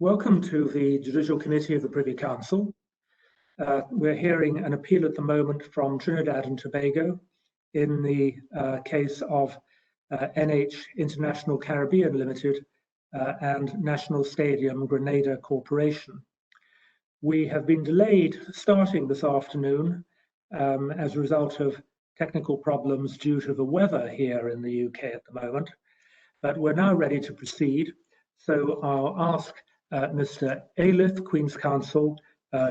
Welcome to the Judicial Committee of the Privy Council. We're hearing an appeal at the moment from Trinidad and Tobago in the case of NH International Caribbean Limited and National Stadium Grenada Corporation. We have been delayed starting this afternoon as a result of technical problems due to the weather here in the UK at the moment, but we're now ready to proceed. So I'll ask Mr. Ayliffe, Queen's Counsel,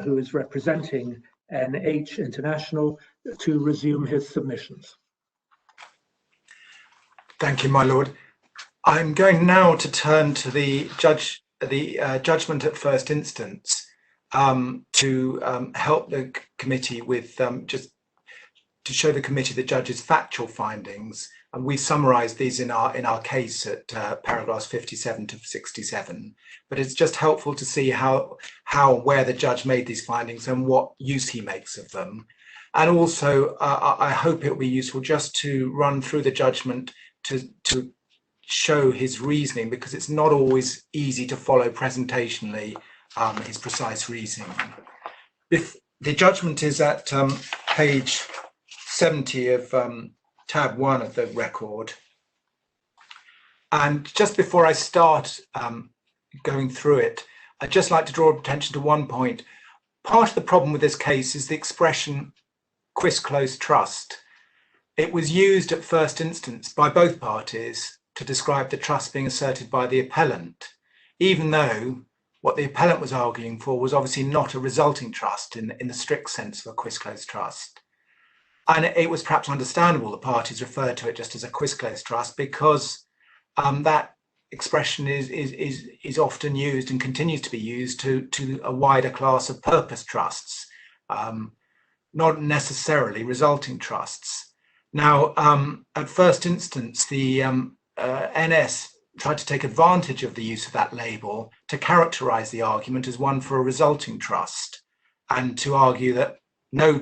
who is representing NH International, to resume his submissions. Thank you, my lord. I'm going now to turn to the judgment at first instance to help the committee with just to show the committee the judge's factual findings, and we summarised these in our case at paragraphs 57 to 67. But it's just helpful to see where the judge made these findings and what use he makes of them. And also, I hope it will be useful just to run through the judgment to show his reasoning, because it's not always easy to follow presentationally his precise reasoning. The judgment is at page 70 of tab 1 of the record. And just before I start going through it, I'd just like to draw attention to one point. Part of the problem with this case is the expression quis close trust. It was used at first instance by both parties to describe the trust being asserted by the appellant, even though what the appellant was arguing for was obviously not a resulting trust in the strict sense of a quis close trust. And it was perhaps understandable the parties referred to it just as a quis close trust, because that expression is often used and continues to be used to a wider class of purpose trusts, not necessarily resulting trusts. Now, at first instance, the NS tried to take advantage of the use of that label to characterize the argument as one for a resulting trust, and to argue that no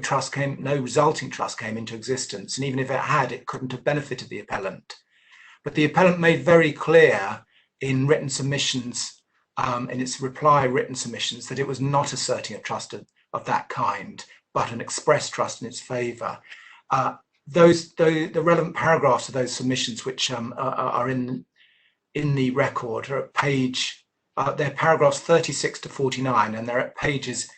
resulting trust came into existence, and even if it had, it couldn't have benefited the appellant. But the appellant made very clear in written submissions, in its reply written submissions, that it was not asserting a trust of that kind, but an express trust in its favour. The relevant paragraphs of those submissions, which are in the record, are at they're paragraphs 36 to 49, and they're at pages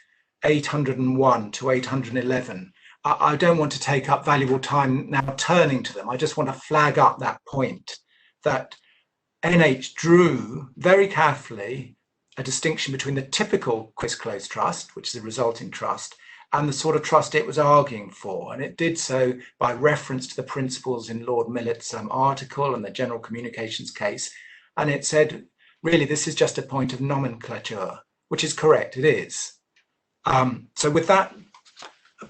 801 to 811. I don't want to take up valuable time now turning to them. I just want to flag up that point that NH drew very carefully a distinction between the typical quis close trust, which is a resulting trust, and the sort of trust it was arguing for. And it did so by reference to the principles in Lord Millett's article and the general communications case. And it said, really, this is just a point of nomenclature, which is correct, it is. So with that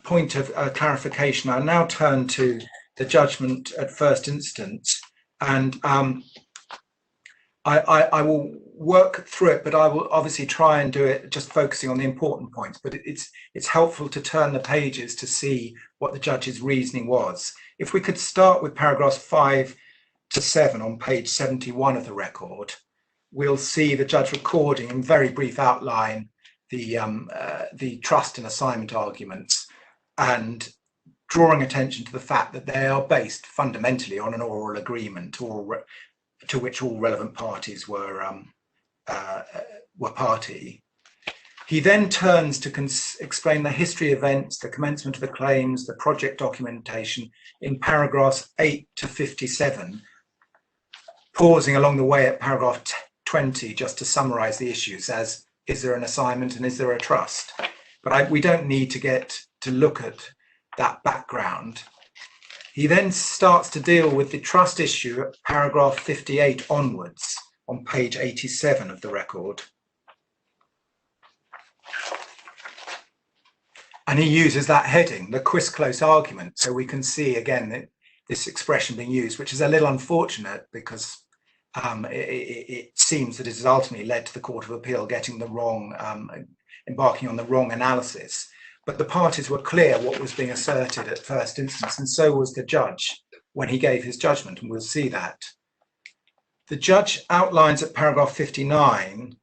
point of clarification, I'll now turn to the judgment at first instance, and I will work through it, but I will obviously try and do it just focusing on the important points. But it's helpful to turn the pages to see what the judge's reasoning was. If we could start with paragraphs 5 to 7 on page 71 of the record, we'll see the judge recording in very brief outline the trust and assignment arguments, and drawing attention to the fact that they are based fundamentally on an oral agreement to which all relevant parties were party. He then turns to explain the history events, the commencement of the claims, the project documentation in paragraphs 8 to 57, pausing along the way at paragraph 20 just to summarize the issues as, is there an assignment and is there a trust? But we don't need to get to look at that background. He then starts to deal with the trust issue at paragraph 58 onwards on page 87 of the record. And he uses that heading, the quis close argument. So we can see again that this expression being used, which is a little unfortunate because it seems that it has ultimately led to the Court of Appeal getting the wrong, embarking on the wrong analysis. But the parties were clear what was being asserted at first instance, and so was the judge when he gave his judgment, and we'll see that. The judge outlines at paragraph 59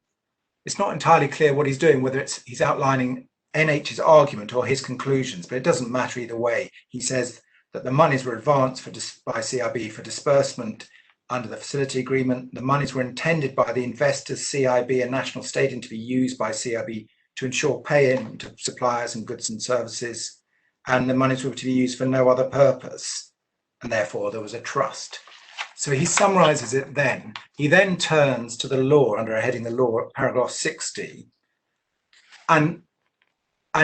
it's not entirely clear what he's doing, whether he's outlining NH's argument or his conclusions, but it doesn't matter either way. He says that the monies were advanced by CIB for disbursement under the facility agreement. The monies were intended by the investors, CIB and national stating, to be used by CIB to ensure pay-in to suppliers and goods and services, and the monies were to be used for no other purpose, and therefore there was a trust. So he summarizes it then. He then turns to the law under a heading, the law, at paragraph 60, and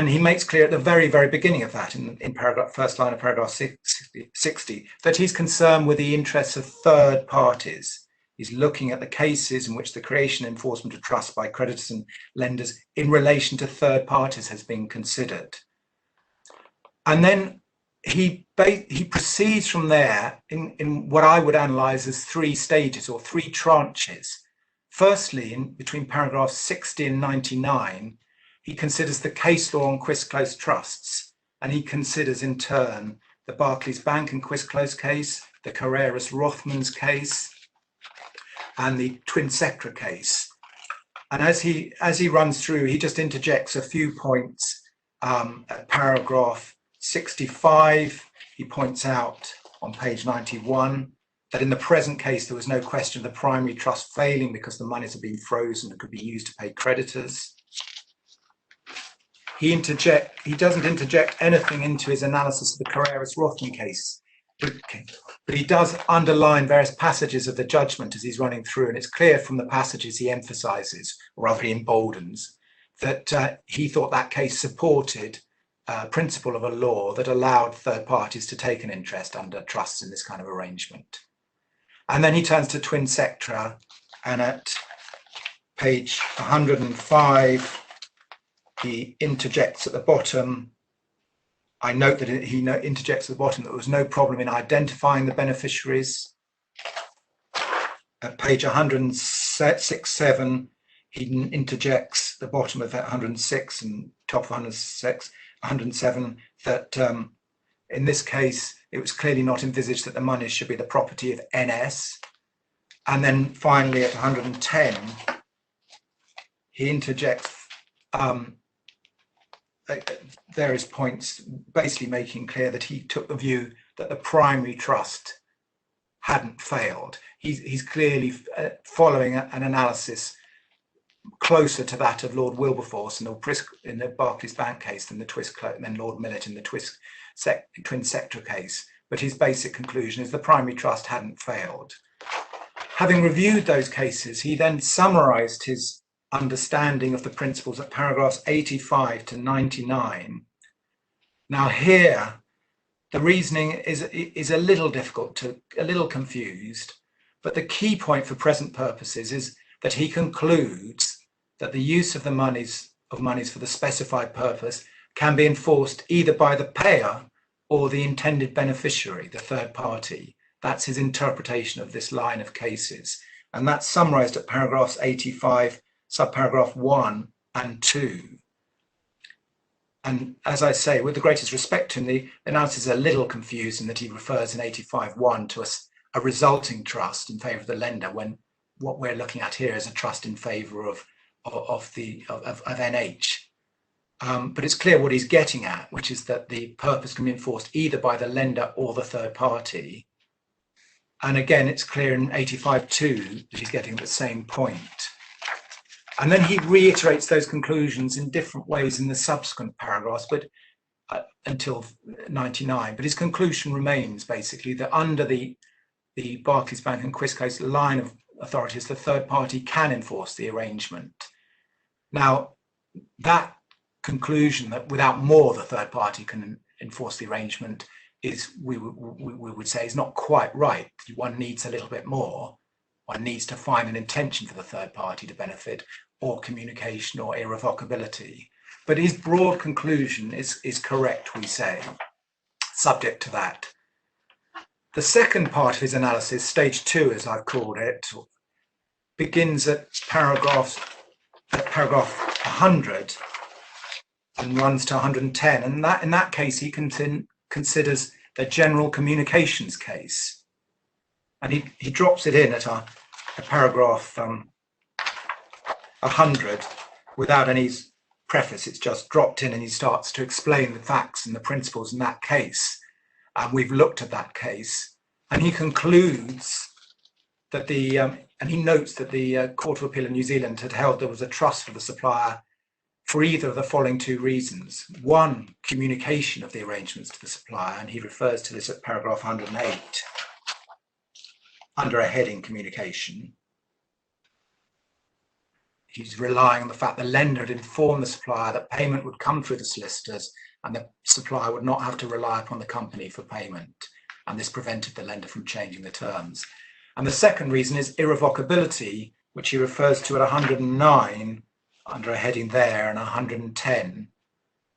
he makes clear at the very, very beginning of that, in paragraph, first line of paragraph 60, that he's concerned with the interests of third parties. He's looking at the cases in which the creation and enforcement of trust by creditors and lenders in relation to third parties has been considered. And then he proceeds from there in what I would analyse as three stages or three tranches. Firstly, between paragraphs 60 and 99, he considers the case law on quis-close trusts, and he considers in turn the Barclays Bank and quis-close case, the Carreras-Rothmans case, and the Twin Sector case. And as he runs through, he just interjects a few points. At paragraph 65, he points out on page 91 that in the present case there was no question of the primary trust failing because the monies had been frozen and could be used to pay creditors. He doesn't interject anything into his analysis of the Carreras-Rothman case, but he does underline various passages of the judgment as he's running through, and it's clear from the passages he emphasizes, or rather he emboldens, that he thought that case supported a principle of a law that allowed third parties to take an interest under trusts in this kind of arrangement. And then he turns to Twin Sector, and at page 105, he interjects at the bottom. I note that he interjects at the bottom that there was no problem in identifying the beneficiaries. At page 106.7, he interjects at the bottom of 106 and top of 107 that in this case it was clearly not envisaged that the monies should be the property of NS. And then finally at 110, he interjects various points, basically making clear that he took the view that the primary trust hadn't failed. He's clearly following an analysis closer to that of Lord Wilberforce in the Barclays Bank case than Lord Millett in the Twin Sector case. But his basic conclusion is the primary trust hadn't failed. Having reviewed those cases, he then summarized his understanding of the principles at paragraphs 85 to 99. Now here, the reasoning is a little difficult, a little confused, but the key point for present purposes is that he concludes that the use of the monies for the specified purpose can be enforced either by the payer or the intended beneficiary, the third party. That's his interpretation of this line of cases. And that's summarized at paragraphs 85, subparagraph 1 and 2. And as I say, with the greatest respect to him, the analysis is a little confused in that he refers in 85.1 to a resulting trust in favour of the lender, when what we're looking at here is a trust in favour of NH. But it's clear what he's getting at, which is that the purpose can be enforced either by the lender or the third party. And again, it's clear in 85.2 that he's getting the same point. And then he reiterates those conclusions in different ways in the subsequent paragraphs, but until 99. But his conclusion remains basically that under the Barclays Bank and quis-close line of authorities, the third party can enforce the arrangement. Now, that conclusion that without more the third party can enforce the arrangement is, we would say, is not quite right. One needs a little bit more. One needs to find an intention for the third party to benefit, or communication or irrevocability. But his broad conclusion is correct, we say, subject to that. The second part of his analysis, stage 2 as I've called it, begins at paragraph 100 and runs to 110. And that, in that case, he considers the general communications case. And he drops it in at a paragraph 100 without any preface. It's just dropped in and he starts to explain the facts and the principles in that case. And we've looked at that case, and he concludes that and he notes that the Court of Appeal in New Zealand had held there was a trust for the supplier for either of the following two reasons. One, communication of the arrangements to the supplier, and he refers to this at paragraph 108 under a heading communication. He's relying on the fact the lender had informed the supplier that payment would come through the solicitors and the supplier would not have to rely upon the company for payment, and this prevented the lender from changing the terms. And the second reason is irrevocability, which he refers to at 109 under a heading there and 110,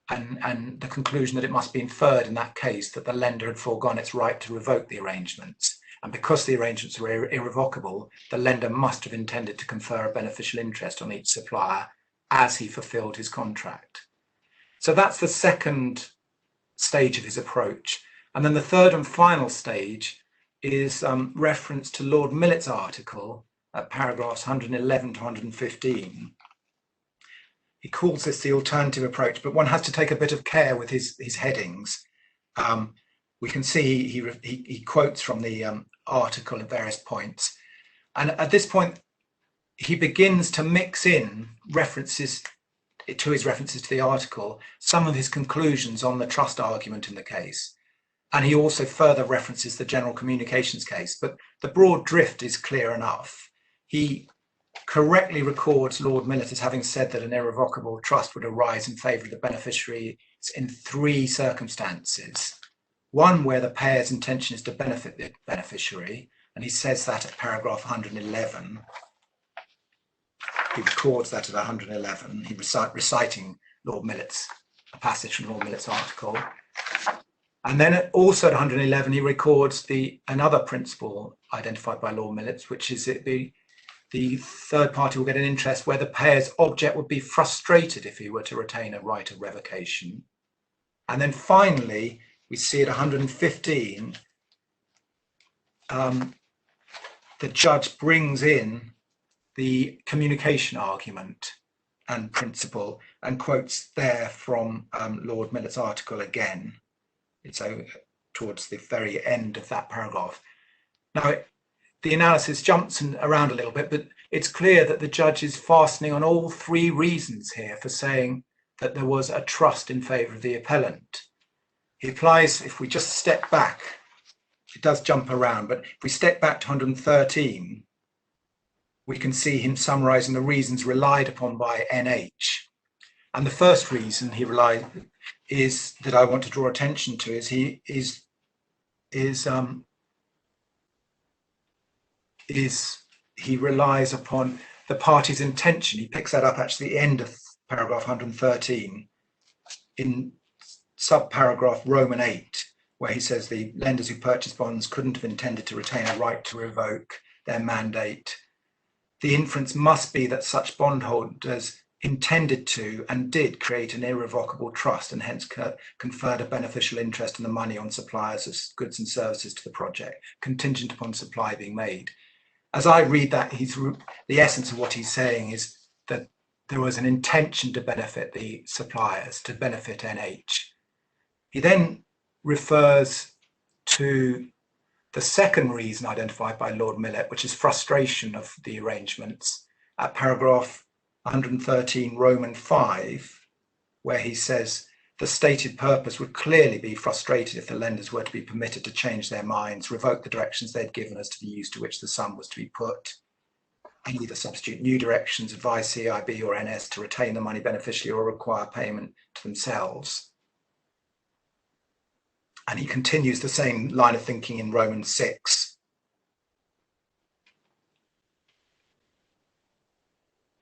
and the conclusion that it must be inferred in that case that the lender had foregone its right to revoke the arrangements. And because the arrangements were irrevocable, the lender must have intended to confer a beneficial interest on each supplier as he fulfilled his contract. So that's the second stage of his approach. And then the third and final stage is reference to Lord Millett's article at paragraphs 111 to 115. He calls this the alternative approach, but one has to take a bit of care with his headings. We can see he quotes from the article at various points. And at this point, he begins to mix in references to his references to the article, some of his conclusions on the trust argument in the case. And he also further references the general communications case, but the broad drift is clear enough. He correctly records Lord Millet as having said that an irrevocable trust would arise in favour of the beneficiaries in three circumstances. One, where the payer's intention is to benefit the beneficiary, and he says that at paragraph 111. He records that at 111. He reciting Lord Millet's, a passage from Lord Millet's article. And then also at 111, he records another principle identified by Lord Millet, which is that the third party will get an interest where the payer's object would be frustrated if he were to retain a right of revocation. And then finally, we see at 115, the judge brings in the communication argument and principle and quotes there from Lord Millet's article again. It's towards the very end of that paragraph. Now, the analysis jumps around a little bit, but it's clear that the judge is fastening on all three reasons here for saying that there was a trust in favour of the appellant. He applies, if we just step back, it does jump around, but if we step back to 113, we can see him summarising the reasons relied upon by NH. And the first reason he relied is that I want to draw attention to is he relies upon the party's intention. He picks that up actually at the end of paragraph 113 in subparagraph Roman 8, where he says the lenders who purchase bonds couldn't have intended to retain a right to revoke their mandate. The inference must be that such bondholders intended to and did create an irrevocable trust and hence conferred a beneficial interest in the money on suppliers of goods and services to the project, contingent upon supply being made. As I read that, the essence of what he's saying is that there was an intention to benefit the suppliers, to benefit NH. He then refers to the second reason identified by Lord Millet, which is frustration of the arrangements, at paragraph 113 Roman 5, where he says the stated purpose would clearly be frustrated if the lenders were to be permitted to change their minds, revoke the directions they'd given as to the use to which the sum was to be put, and either substitute new directions, advise CIB or NS to retain the money beneficially or require payment to themselves. And he continues the same line of thinking in Romans 6.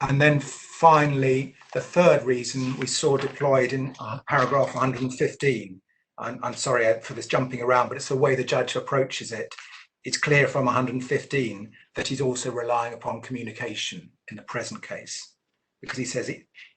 And then finally, the third reason we saw deployed in paragraph 115. I'm sorry for this jumping around, but it's the way the judge approaches it. It's clear from 115 that he's also relying upon communication in the present case, because he says,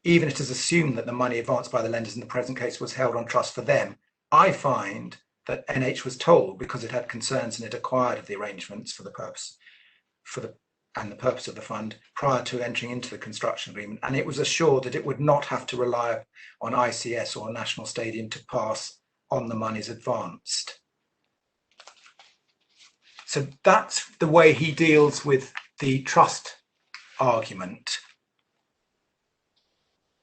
even if it is assumed that the money advanced by the lenders in the present case was held on trust for them, I find that NH was told, because it had concerns and it acquired of the arrangements for the and the purpose of the fund prior to entering into the construction agreement, and it was assured that it would not have to rely on ICS or National Stadium to pass on the monies advanced. So that's the way he deals with the trust argument.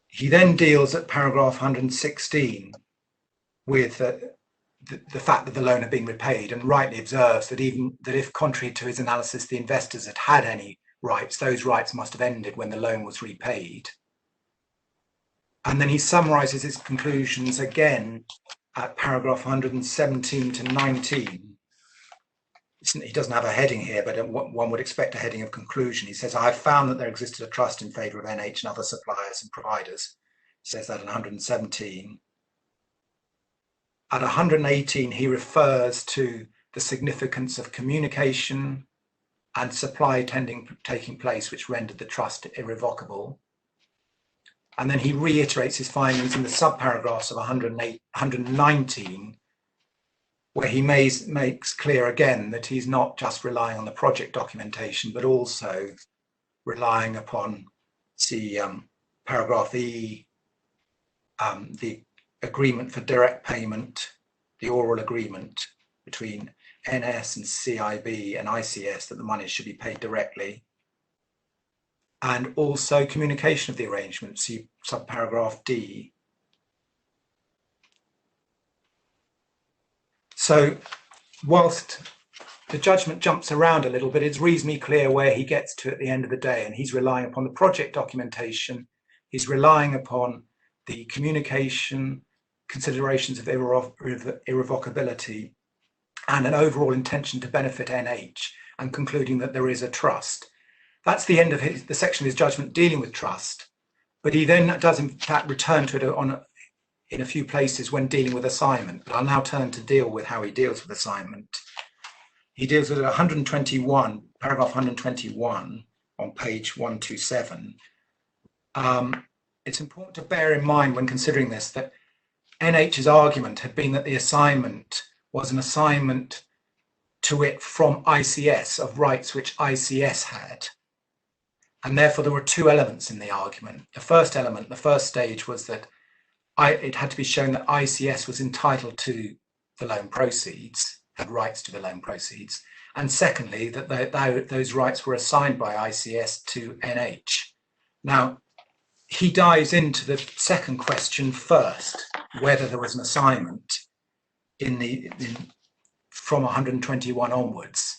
He then deals at paragraph 116 with the fact that the loan had been repaid, and rightly observes that even that if, contrary to his analysis, the investors had had any rights, those rights must have ended when the loan was repaid. And then he summarises his conclusions again at paragraph 117 to 19. He doesn't have a heading here, but one would expect a heading of conclusion. He says, I have found that there existed a trust in favour of NH and other suppliers and providers. He says that in 117. At 118, he refers to the significance of communication and supply taking place, which rendered the trust irrevocable. And then he reiterates his findings in the subparagraphs of 119, where he makes clear again that he's not just relying on the project documentation, but also relying upon, see paragraph E, the agreement for direct payment, the oral agreement between NS and CIB and ICS that the money should be paid directly, and also communication of the arrangement, see subparagraph D. So whilst the judgment jumps around a little bit, it's reasonably clear where he gets to at the end of the day, and he's relying upon the project documentation, he's relying upon the communication, considerations of irrevocability, and an overall intention to benefit NH, and concluding that there is a trust. That's the end of the section of his judgment dealing with trust, but he then does in fact return to it in a few places when dealing with assignment. But I'll now turn to deal with how he deals with assignment. He deals with 121, paragraph 121 on page 127. It's important to bear in mind when considering this that NH's argument had been that the assignment was an assignment to it from ICS of rights which ICS had. And therefore there were two elements in the argument. The first element, the first stage, was that it had to be shown that ICS was entitled to the loan proceeds, had rights to the loan proceeds. And secondly, that those rights were assigned by ICS to NH. Now, he dives into the second question first, whether there was an assignment from 121 onwards.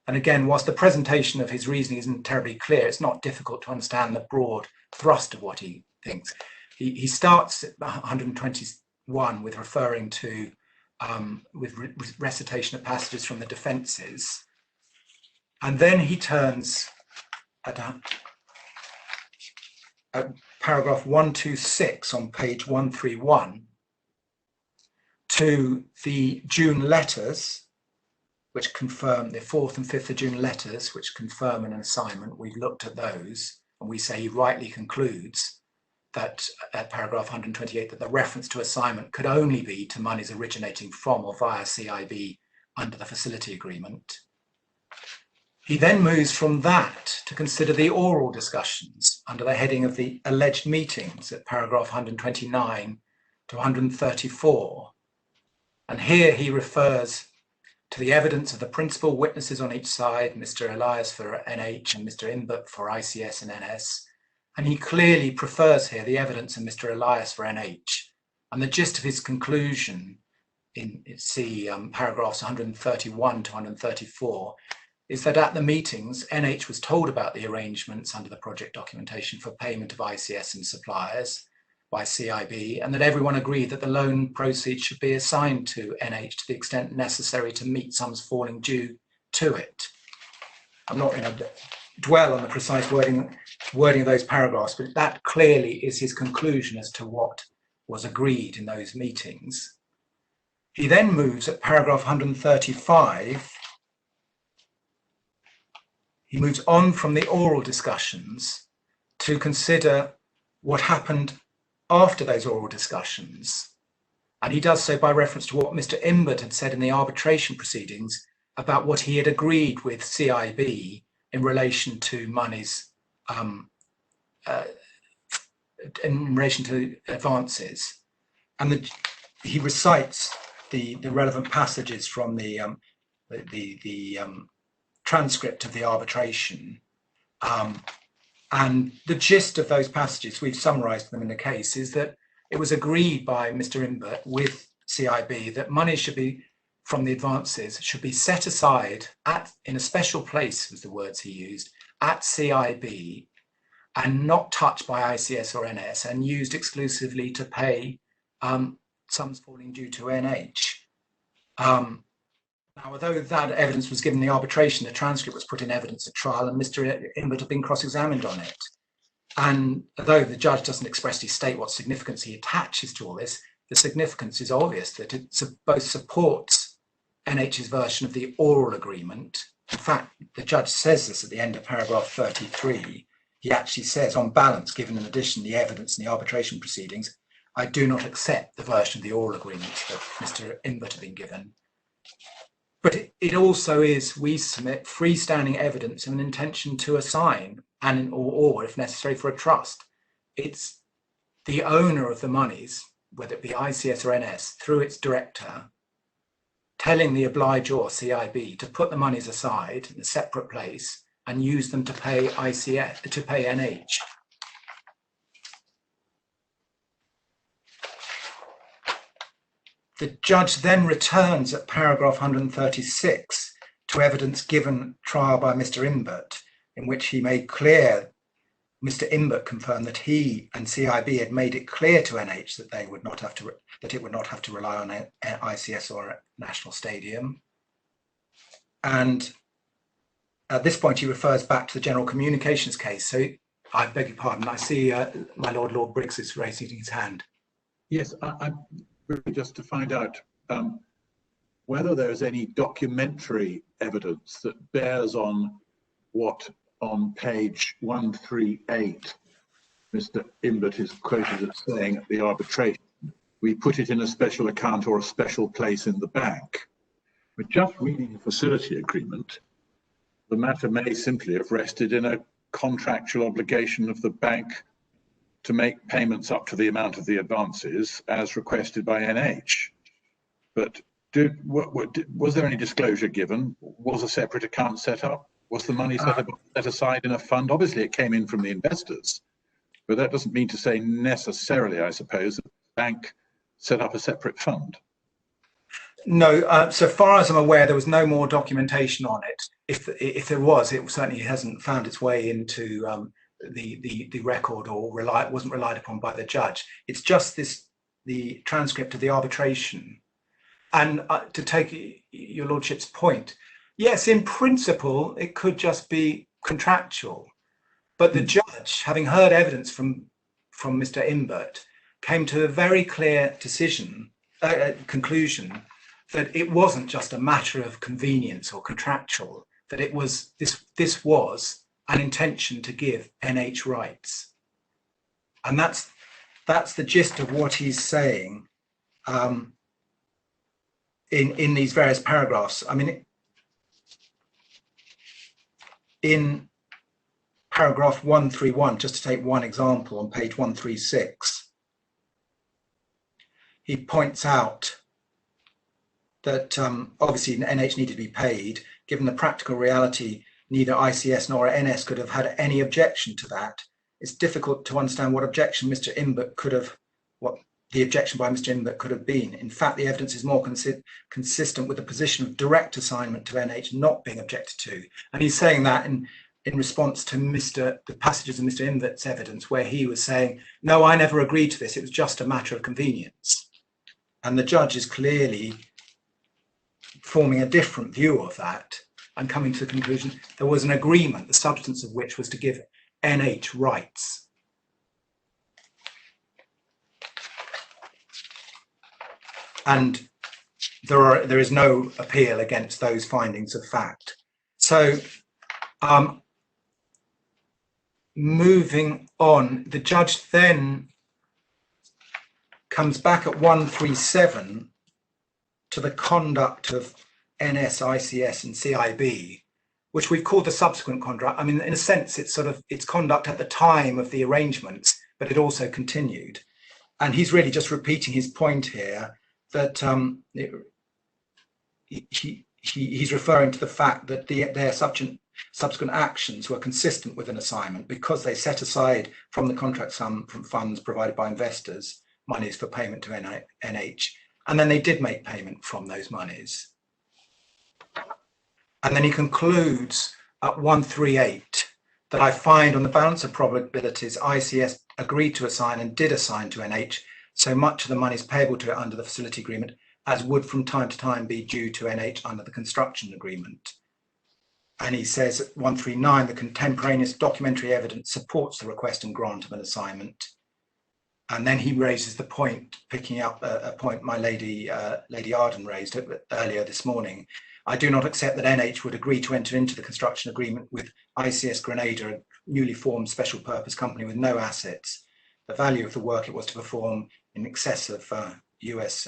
And again, whilst the presentation of his reasoning isn't terribly clear, it's not difficult to understand the broad thrust of what he thinks. He starts at 121 with referring to with recitation of passages from the defences, and then he turns at paragraph 126 on page 131 to the June letters, which confirm the 4th and 5th of June letters, which confirm an assignment. We've looked at those, and we say he rightly concludes that at paragraph 128 that the reference to assignment could only be to monies originating from or via CIB under the facility agreement. He then moves from that to consider the oral discussions under the heading of the alleged meetings at paragraph 129 to 134. And here he refers to the evidence of the principal witnesses on each side, Mr. Elias for NH and Mr. Imbert for ICS and NS. And he clearly prefers here the evidence of Mr. Elias for NH. And the gist of his conclusion in paragraphs 131 to 134 is that at the meetings, NH was told about the arrangements under the project documentation for payment of ICS and suppliers by CIB, and that everyone agreed that the loan proceeds should be assigned to NH to the extent necessary to meet sums falling due to it. I'm not going to dwell on the precise wording of those paragraphs, but that clearly is his conclusion as to what was agreed in those meetings. He then moves at paragraph 135. He moves on from the oral discussions to consider what happened after those oral discussions. And he does so by reference to what Mr. Imbert had said in the arbitration proceedings about what he had agreed with CIB in relation to monies, in relation to advances. And he recites the relevant passages from the transcript of the arbitration. And the gist of those passages, we've summarised them in the case, is that it was agreed by Mr. Imbert with CIB that money should be, from the advances, should be set aside in a special place, was the words he used, at CIB, and not touched by ICS or NS, and used exclusively to pay sums falling due to NH. Now, although that evidence was given in the arbitration, the transcript was put in evidence at trial, and Mr. Imbert had been cross-examined on it. And although the judge doesn't expressly state what significance he attaches to all this, the significance is obvious, that it both supports NH's version of the oral agreement. In fact, the judge says this at the end of paragraph 33. He actually says, on balance, given in addition the evidence in the arbitration proceedings, I do not accept the version of the oral agreement that Mr. Imbert had been given. But it also is, we submit, freestanding evidence of an intention to assign, and or if necessary, for a trust. It's the owner of the monies, whether it be ICS or NS, through its director, telling the obligor, CIB, to put the monies aside in a separate place and use them to pay ICS, to pay NH. The judge then returns at paragraph 136 to evidence given trial by Mr. Imbert, in which he made clear, Mr. Imbert confirmed that he and CIB had made it clear to NH that they would not have to, that it would not have to rely on ICS or National Stadium. And at this point, he refers back to the general communications case. So I beg your pardon. I see my Lord Briggs is raising his hand. Yes, I'm really just to find out whether there is any documentary evidence that bears on what on page 138 Mr. Imbert is quoted as saying at the arbitration. We put it in a special account or a special place in the bank. But just reading the facility agreement, the matter may simply have rested in a contractual obligation of the bank to make payments up to the amount of the advances as requested by NH. But was there any disclosure given? Was a separate account set up? Was the money set aside in a fund? Obviously, it came in from the investors, but that doesn't mean to say necessarily, I suppose, that the bank set up a separate fund. No, so far as I'm aware, there was no more documentation on it. If there was, it certainly hasn't found its way into the record or wasn't relied upon by the judge. It's just the transcript of the arbitration. And to take your lordship's point, yes, in principle, it could just be contractual, but the judge, having heard evidence from Mr. Imbert, came to a very clear conclusion that it wasn't just a matter of convenience or contractual, that it was this was an intention to give NH rights. And that's the gist of what he's saying in these various paragraphs. I mean, in paragraph 131, just to take one example, on page 136, he points out that obviously NH needed to be paid. Given the practical reality, neither ICS nor NS could have had any objection to that. It's difficult to understand what objection Mr. Imbert could have, what the objection by Mr. Imbert could have been. In fact, the evidence is more consistent with the position of direct assignment to NH not being objected to. And he's saying that in response to the passages of Mr. Imbert's evidence where he was saying, no, I never agreed to this. It was just a matter of convenience. And the judge is clearly forming a different view of that and coming to the conclusion there was an agreement, the substance of which was to give NH rights. And there is no appeal against those findings of fact. So moving on, the judge then comes back at 137 to the conduct of NS, ICS and CIB which we've called the subsequent contract. I mean, in a sense, it's conduct at the time of the arrangements, but it also continued. And he's really just repeating his point here that he's referring to the fact that their subsequent actions were consistent with an assignment because they set aside from the contract sum from funds provided by investors monies for payment to NH, and then they did make payment from those monies. And then he concludes at 138 that I find on the balance of probabilities ICS agreed to assign and did assign to NH so much of the monies payable to it under the facility agreement as would from time to time be due to NH under the construction agreement. And he says at 139, the contemporaneous documentary evidence supports the request and grant of an assignment. And then he raises the point, picking up a point my Lady Arden raised earlier this morning. I do not accept that NH would agree to enter into the construction agreement with ICS Grenada, a newly formed special purpose company with no assets. The value of the work it was to perform in excess of US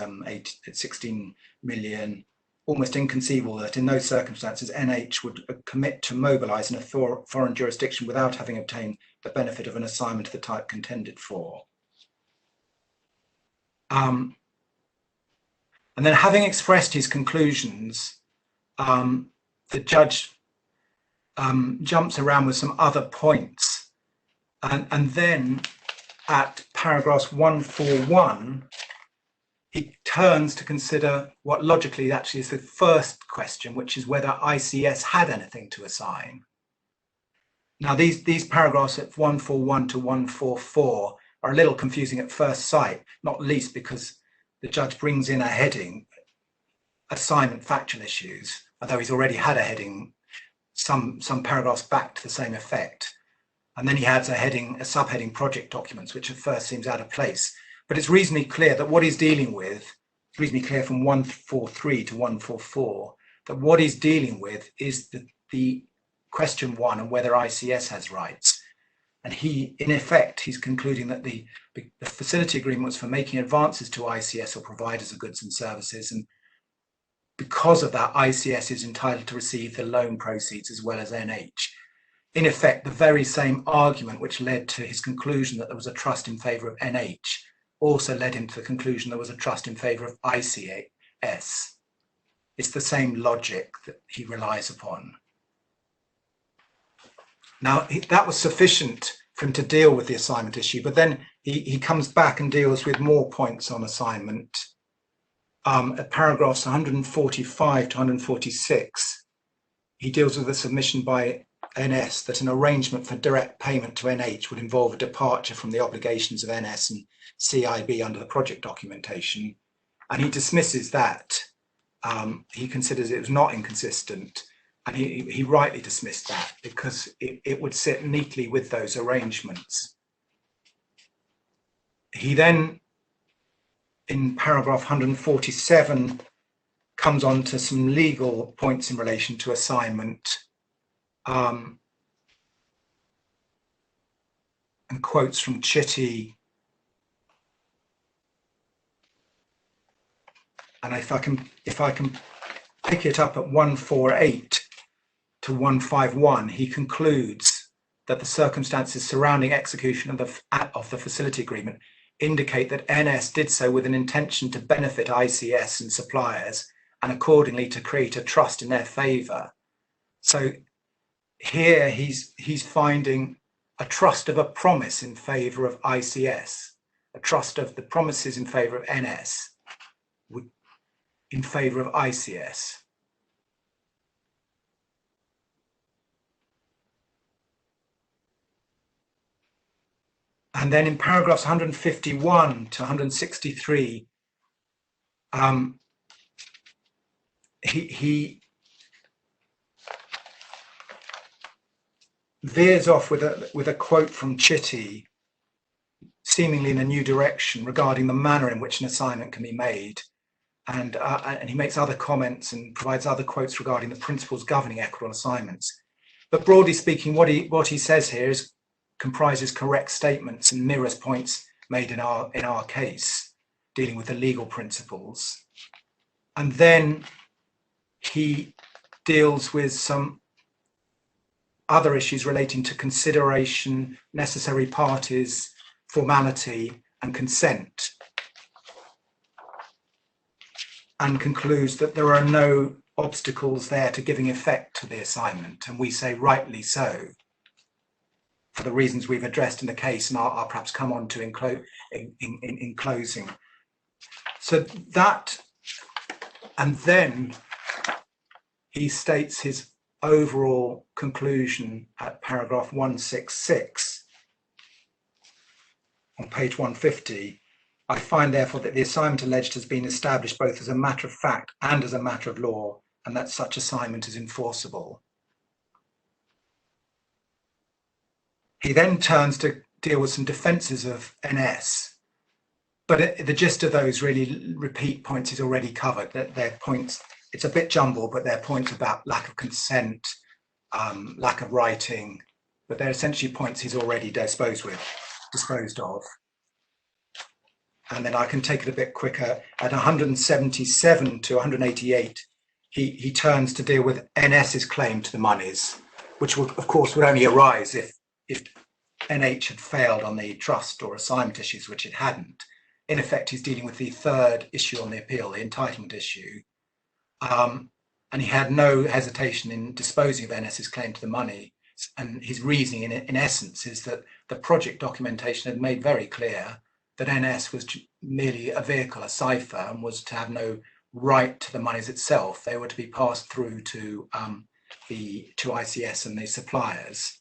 16 million. Almost inconceivable that in those circumstances NH would commit to mobilise in a foreign jurisdiction without having obtained the benefit of an assignment of the type contended for. And then, having expressed his conclusions, the judge jumps around with some other points, and then at paragraphs 141 he turns to consider what logically actually is the first question, which is whether ICS had anything to assign. Now these paragraphs at 141 to 144 are a little confusing at first sight, not least because the judge brings in a heading, assignment factual issues, although he's already had a heading some paragraphs back to the same effect. And then he adds a heading, a subheading, project documents, which at first seems out of place. But it's reasonably clear that what he's dealing with, it's reasonably clear from 143 to 144, that what he's dealing with is the question one and whether ICS has rights. And he, in effect, he's concluding that the facility agreement was for making advances to ICS or providers of goods and services. And because of that, ICS is entitled to receive the loan proceeds as well as NH. In effect, the very same argument which led to his conclusion that there was a trust in favour of NH also led him to the conclusion there was a trust in favour of ICS. It's the same logic that he relies upon. Now, that was sufficient for him to deal with the assignment issue, but then he comes back and deals with more points on assignment. At paragraphs 145 to 146, he deals with a submission by NS that an arrangement for direct payment to NH would involve a departure from the obligations of NS and CIB under the project documentation, and he dismisses that. He considers it was not inconsistent, and he rightly dismissed that because it would sit neatly with those arrangements. He then, in paragraph 147, comes on to some legal points in relation to assignment, and quotes from Chitty. And if I can pick it up at 148 to 151, he concludes that the circumstances surrounding execution of the facility agreement indicate that NS did so with an intention to benefit ICS and suppliers, and accordingly to create a trust in their favour. So here he's finding a trust of a promise in favour of ICS, a trust of the promises in favour of NS in favour of ICS. And then in paragraphs 151 to 163, he veers off with a quote from Chitty, seemingly in a new direction regarding the manner in which an assignment can be made. And he makes other comments and provides other quotes regarding the principles governing equitable assignments. But broadly speaking, what he says here comprises correct statements and mirrors points made in our case, dealing with the legal principles. And then he deals with some other issues relating to consideration, necessary parties, formality, and consent, and concludes that there are no obstacles there to giving effect to the assignment. And we say rightly so, for the reasons we've addressed in the case, and I'll perhaps come on to in closing. So that, and then he states his overall conclusion at paragraph 166 on page 150. I find, therefore, that the assignment alleged has been established both as a matter of fact and as a matter of law, and that such assignment is enforceable. He then turns to deal with some defences of NS, but the gist of those really repeat points he's already covered. That their points, it's a bit jumbled, but they're points about lack of consent, lack of writing, but they're essentially points he's already disposed of. And then I can take it a bit quicker. At 177 to 188, he turns to deal with NS's claim to the monies, which would, of course, would only arise if NH had failed on the trust or assignment issues, which it hadn't. In effect, he's dealing with the third issue on the appeal, the entitlement issue. And he had no hesitation in disposing of NS's claim to the money. And his reasoning, in essence, is that the project documentation had made very clear that NS was merely a vehicle, a cipher, and was to have no right to the monies itself. They were to be passed through to ICS and the suppliers.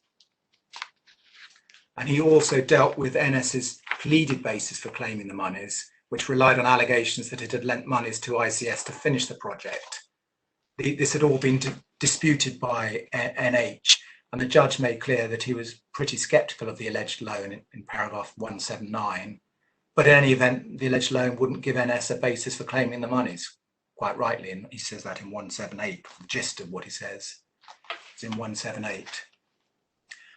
And he also dealt with NS's pleaded basis for claiming the monies, which relied on allegations that it had lent monies to ICS to finish the project. This had all been disputed by NH, and the judge made clear that he was pretty sceptical of the alleged loan in paragraph 179. But in any event, the alleged loan wouldn't give NS a basis for claiming the monies, quite rightly, and he says that in 178. The gist of what he says is in 178.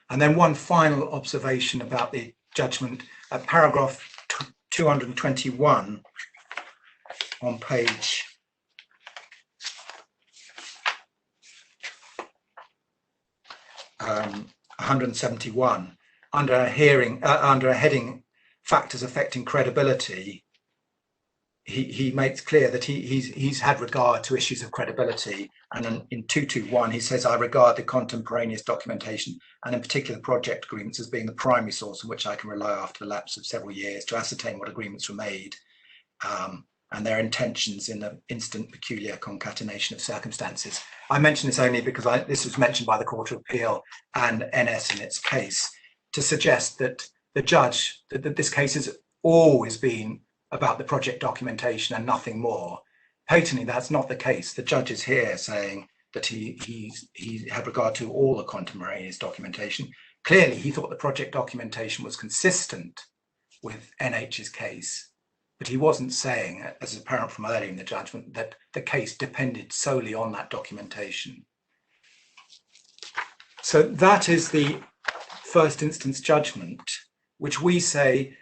And then one final observation about the judgment at paragraph 221 on page 171, under a heading factors affecting credibility. He makes clear that he's had regard to issues of credibility, and in 221 he says, I regard the contemporaneous documentation and in particular the project agreements as being the primary source on which I can rely after the lapse of several years to ascertain what agreements were made and their intentions in the instant peculiar concatenation of circumstances. I mention this only because this was mentioned by the Court of Appeal and NS in its case to suggest that the judge, that this case has always been about the project documentation and nothing more. Patently, that's not the case. The judge is here saying that he had regard to all the contemporaneous documentation. Clearly, he thought the project documentation was consistent with NH's case, but he wasn't saying, as is apparent from earlier in the judgment, that the case depended solely on that documentation. So that is the first instance judgment, which we say,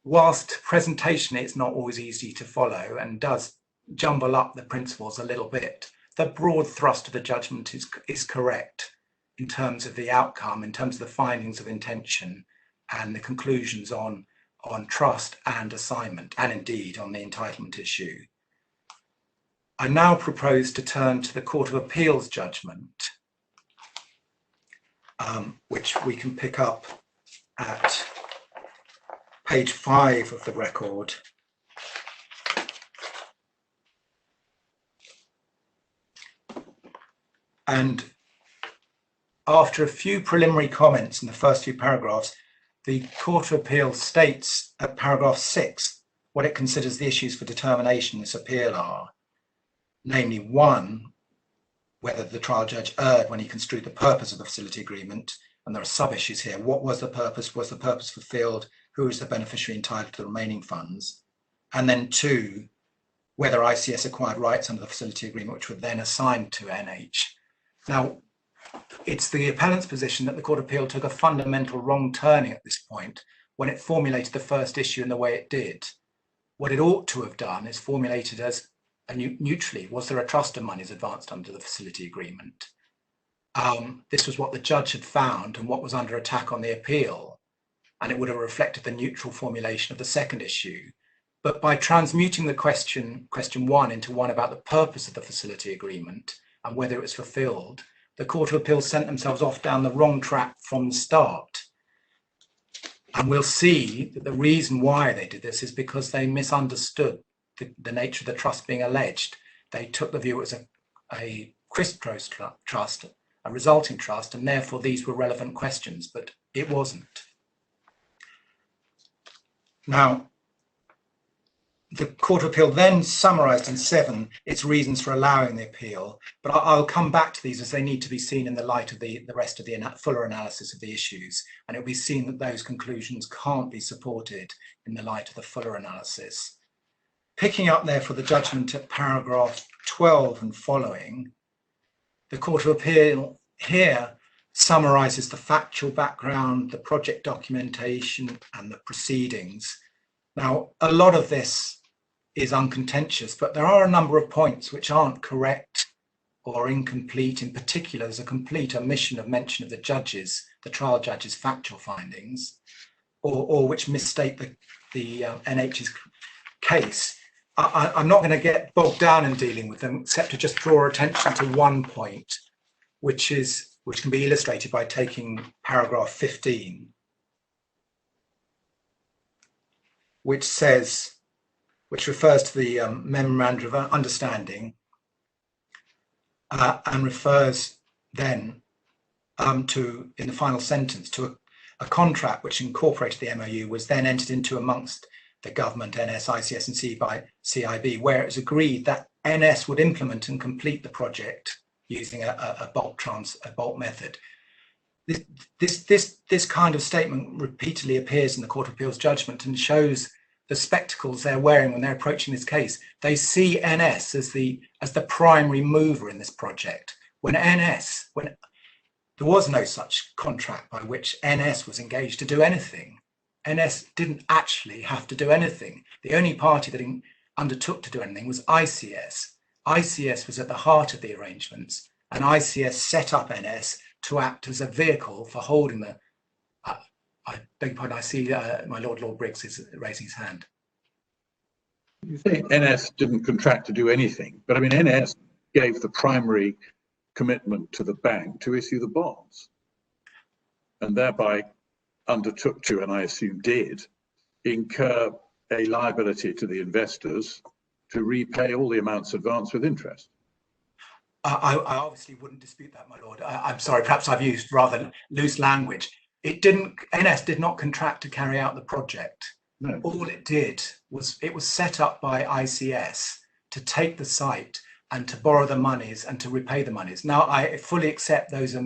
whilst presentationally it's not always easy to follow and does jumble up the principles a little bit, the broad thrust of the judgment is correct in terms of the outcome, in terms of the findings of intention and the conclusions on trust and assignment, and indeed on the entitlement issue. I now propose to turn to the Court of Appeal's judgment, which we can pick up at page 5 of the record. And after a few preliminary comments in the first few paragraphs, the Court of Appeal states at paragraph 6 what it considers the issues for determination in this appeal are, namely, 1, whether the trial judge erred when he construed the purpose of the facility agreement, and there are sub-issues here. What was the purpose? Was the purpose fulfilled? Who is the beneficiary entitled to the remaining funds? And then 2, whether ICS acquired rights under the facility agreement, which were then assigned to NH. Now, it's the appellant's position that the Court of Appeal took a fundamental wrong turning at this point when it formulated the first issue in the way it did. What it ought to have done is formulated as neutrally, was there a trust of monies advanced under the facility agreement? this was what the judge had found and what was under attack on the appeal, and it would have reflected the neutral formulation of the second issue. But by transmuting the question 1 into one about the purpose of the facility agreement and whether it was fulfilled, the Court of Appeal sent themselves off down the wrong track from the start. And we'll see that the reason why they did this is because they misunderstood the nature of the trust being alleged. They took the view it was a quis pro trust, a resulting trust, and therefore these were relevant questions, but it wasn't. Now, the Court of Appeal then summarised in 7 its reasons for allowing the appeal, but I'll come back to these as they need to be seen in the light of the rest of the fuller analysis of the issues, and it'll be seen that those conclusions can't be supported in the light of the fuller analysis. Picking up therefore the judgment at paragraph 12 and following, the Court of Appeal here summarises the factual background, the project documentation and the proceedings. Now, a lot of this is uncontentious, but there are a number of points which aren't correct or incomplete. In particular, there's a complete omission of mention of the trial judge's factual findings, or which misstate the NH's case. I'm not going to get bogged down in dealing with them, except to just draw attention to one point, which can be illustrated by taking paragraph 15, which refers to the memorandum of understanding and refers then to, in the final sentence, to a contract which incorporated the MOU was then entered into amongst the government, NS, ICS and CIB, where it was agreed that NS would implement and complete the project using a bulk method. This kind of statement repeatedly appears in the Court of Appeal's judgment and shows the spectacles they're wearing when they're approaching this case. They see NS as the primary mover in this project, when there was no such contract by which NS was engaged to do anything. NS didn't actually have to do anything. The only party that undertook to do anything was ICS. ICS was at the heart of the arrangements, and ICS set up NS to act as a vehicle for holding the I beg your pardon, I see my Lord Briggs is raising his hand. You say NS didn't contract to do anything, but I mean, NS gave the primary commitment to the bank to issue the bonds, and thereby undertook to, and I assume did, incur a liability to the investors to repay all the amounts advanced with interest. I obviously wouldn't dispute that, my Lord. I'm sorry, perhaps I've used rather loose language. NS did not contract to carry out the project. No. All it did was it was set up by ICS to take the site and to borrow the monies and to repay the monies. Now, I fully accept those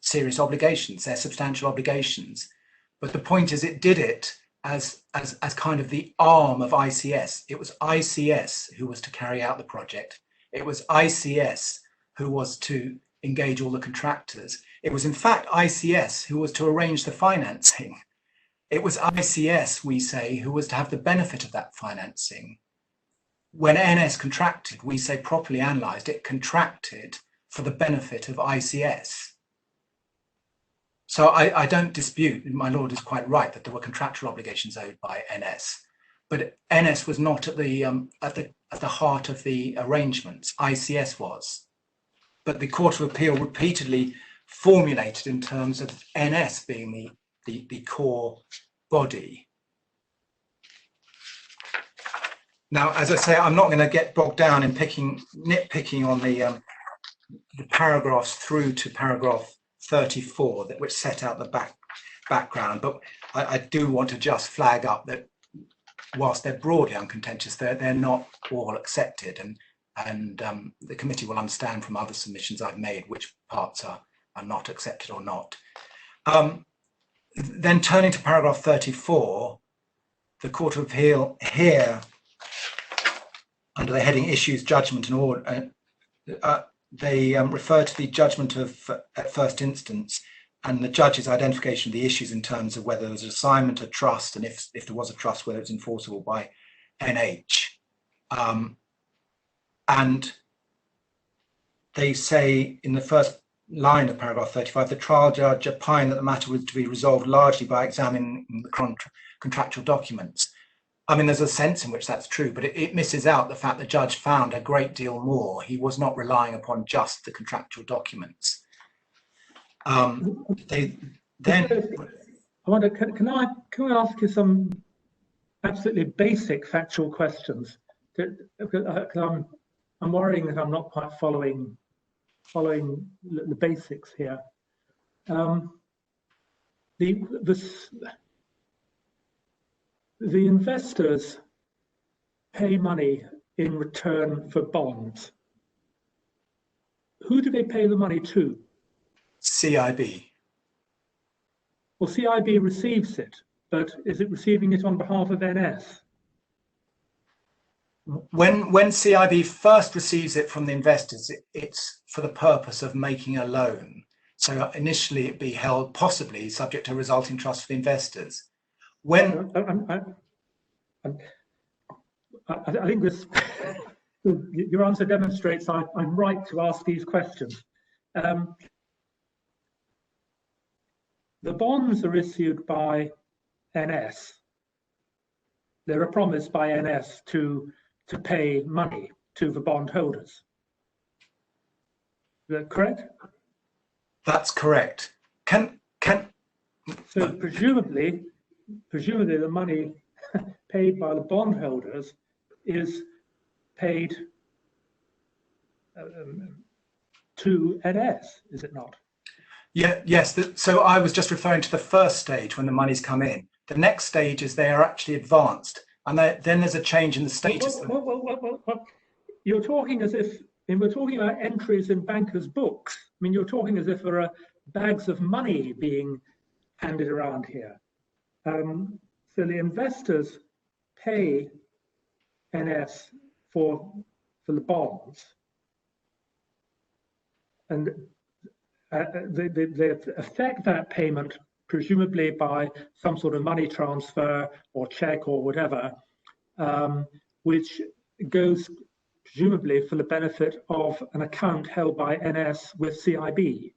serious obligations, they're substantial obligations. But the point is, it did it as kind of the arm of ICS. It was ICS who was to carry out the project. It was ICS who was to engage all the contractors. It was in fact ICS who was to arrange the financing. It was ICS, we say, who was to have the benefit of that financing. When NS contracted, we say properly analysed, it contracted for the benefit of ICS. So I don't dispute, my Lord is quite right, that there were contractual obligations owed by NS, but NS was not at the heart of the arrangements. ICS was. But the Court of Appeal repeatedly formulated in terms of NS being the core body. Now, as I say, I'm not going to get bogged down in nitpicking on the paragraphs through to paragraph 34, which set out the background, but I do want to just flag up that whilst they're broadly uncontentious, they're not all accepted, and the committee will understand from other submissions I've made which parts are not accepted or not. Then turning to paragraph 34, the Court of Appeal here, under the heading Issues, Judgment and Order, they refer to the judgment at first instance and the judge's identification of the issues in terms of whether there was an assignment of trust, and if there was a trust, whether it's enforceable by NH. And they say in the first line of paragraph 35, the trial judge opined that the matter was to be resolved largely by examining the contractual documents. I mean, there's a sense in which that's true, but it misses out the fact the judge found a great deal more. He was not relying upon just the contractual documents. I wonder, can I ask you some absolutely basic factual questions? Because I'm worrying that I'm not quite following the basics here. The investors pay money in return for bonds. Who do they pay the money to? CIB. Well, CIB receives it, but is it receiving it on behalf of NS? When CIB first receives it from the investors, it's for the purpose of making a loan. So initially it'd be held possibly subject to resulting trust for the investors. When I think this your answer demonstrates I'm right to ask these questions. The bonds are issued by NS. They're a promise by NS to pay money to the bondholders. Is that correct? That's correct. So presumably the money paid by the bondholders is paid to NS, is it not? Yeah, yes. So I was just referring to the first stage when the money's come in. The next stage is they are actually advanced, and then there's a change in the status. Well, you're talking as if, we're talking about entries in bankers' books. I mean, you're talking as if there are bags of money being handed around here. So the investors pay NS for the bonds, and they affect that payment presumably by some sort of money transfer or check or whatever, which goes presumably for the benefit of an account held by NS with CIB.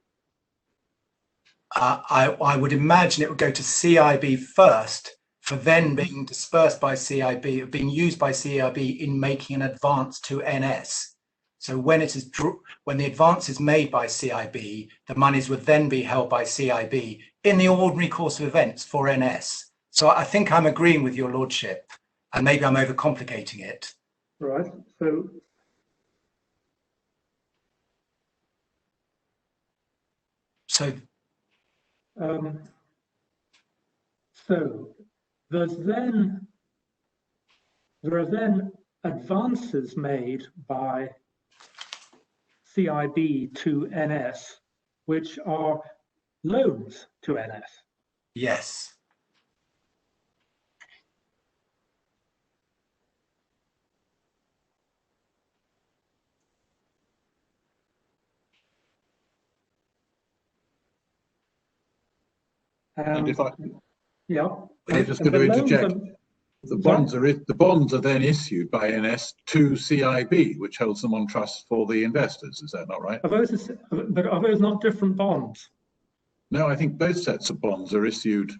I would imagine it would go to CIB first, for then being dispersed by CIB, being used by CIB in making an advance to NS. So when the advance is made by CIB, the monies would then be held by CIB in the ordinary course of events for NS. So I think I'm agreeing with your lordship, and maybe I'm overcomplicating it. Right. So there are then advances made by CIB to NS, which are loans to NS. Yes. And if I was just going to interject, the bonds are then issued by NS to CIB, which holds them on trust for the investors. Is that not right? Are those not different bonds? No, I think both sets of bonds are issued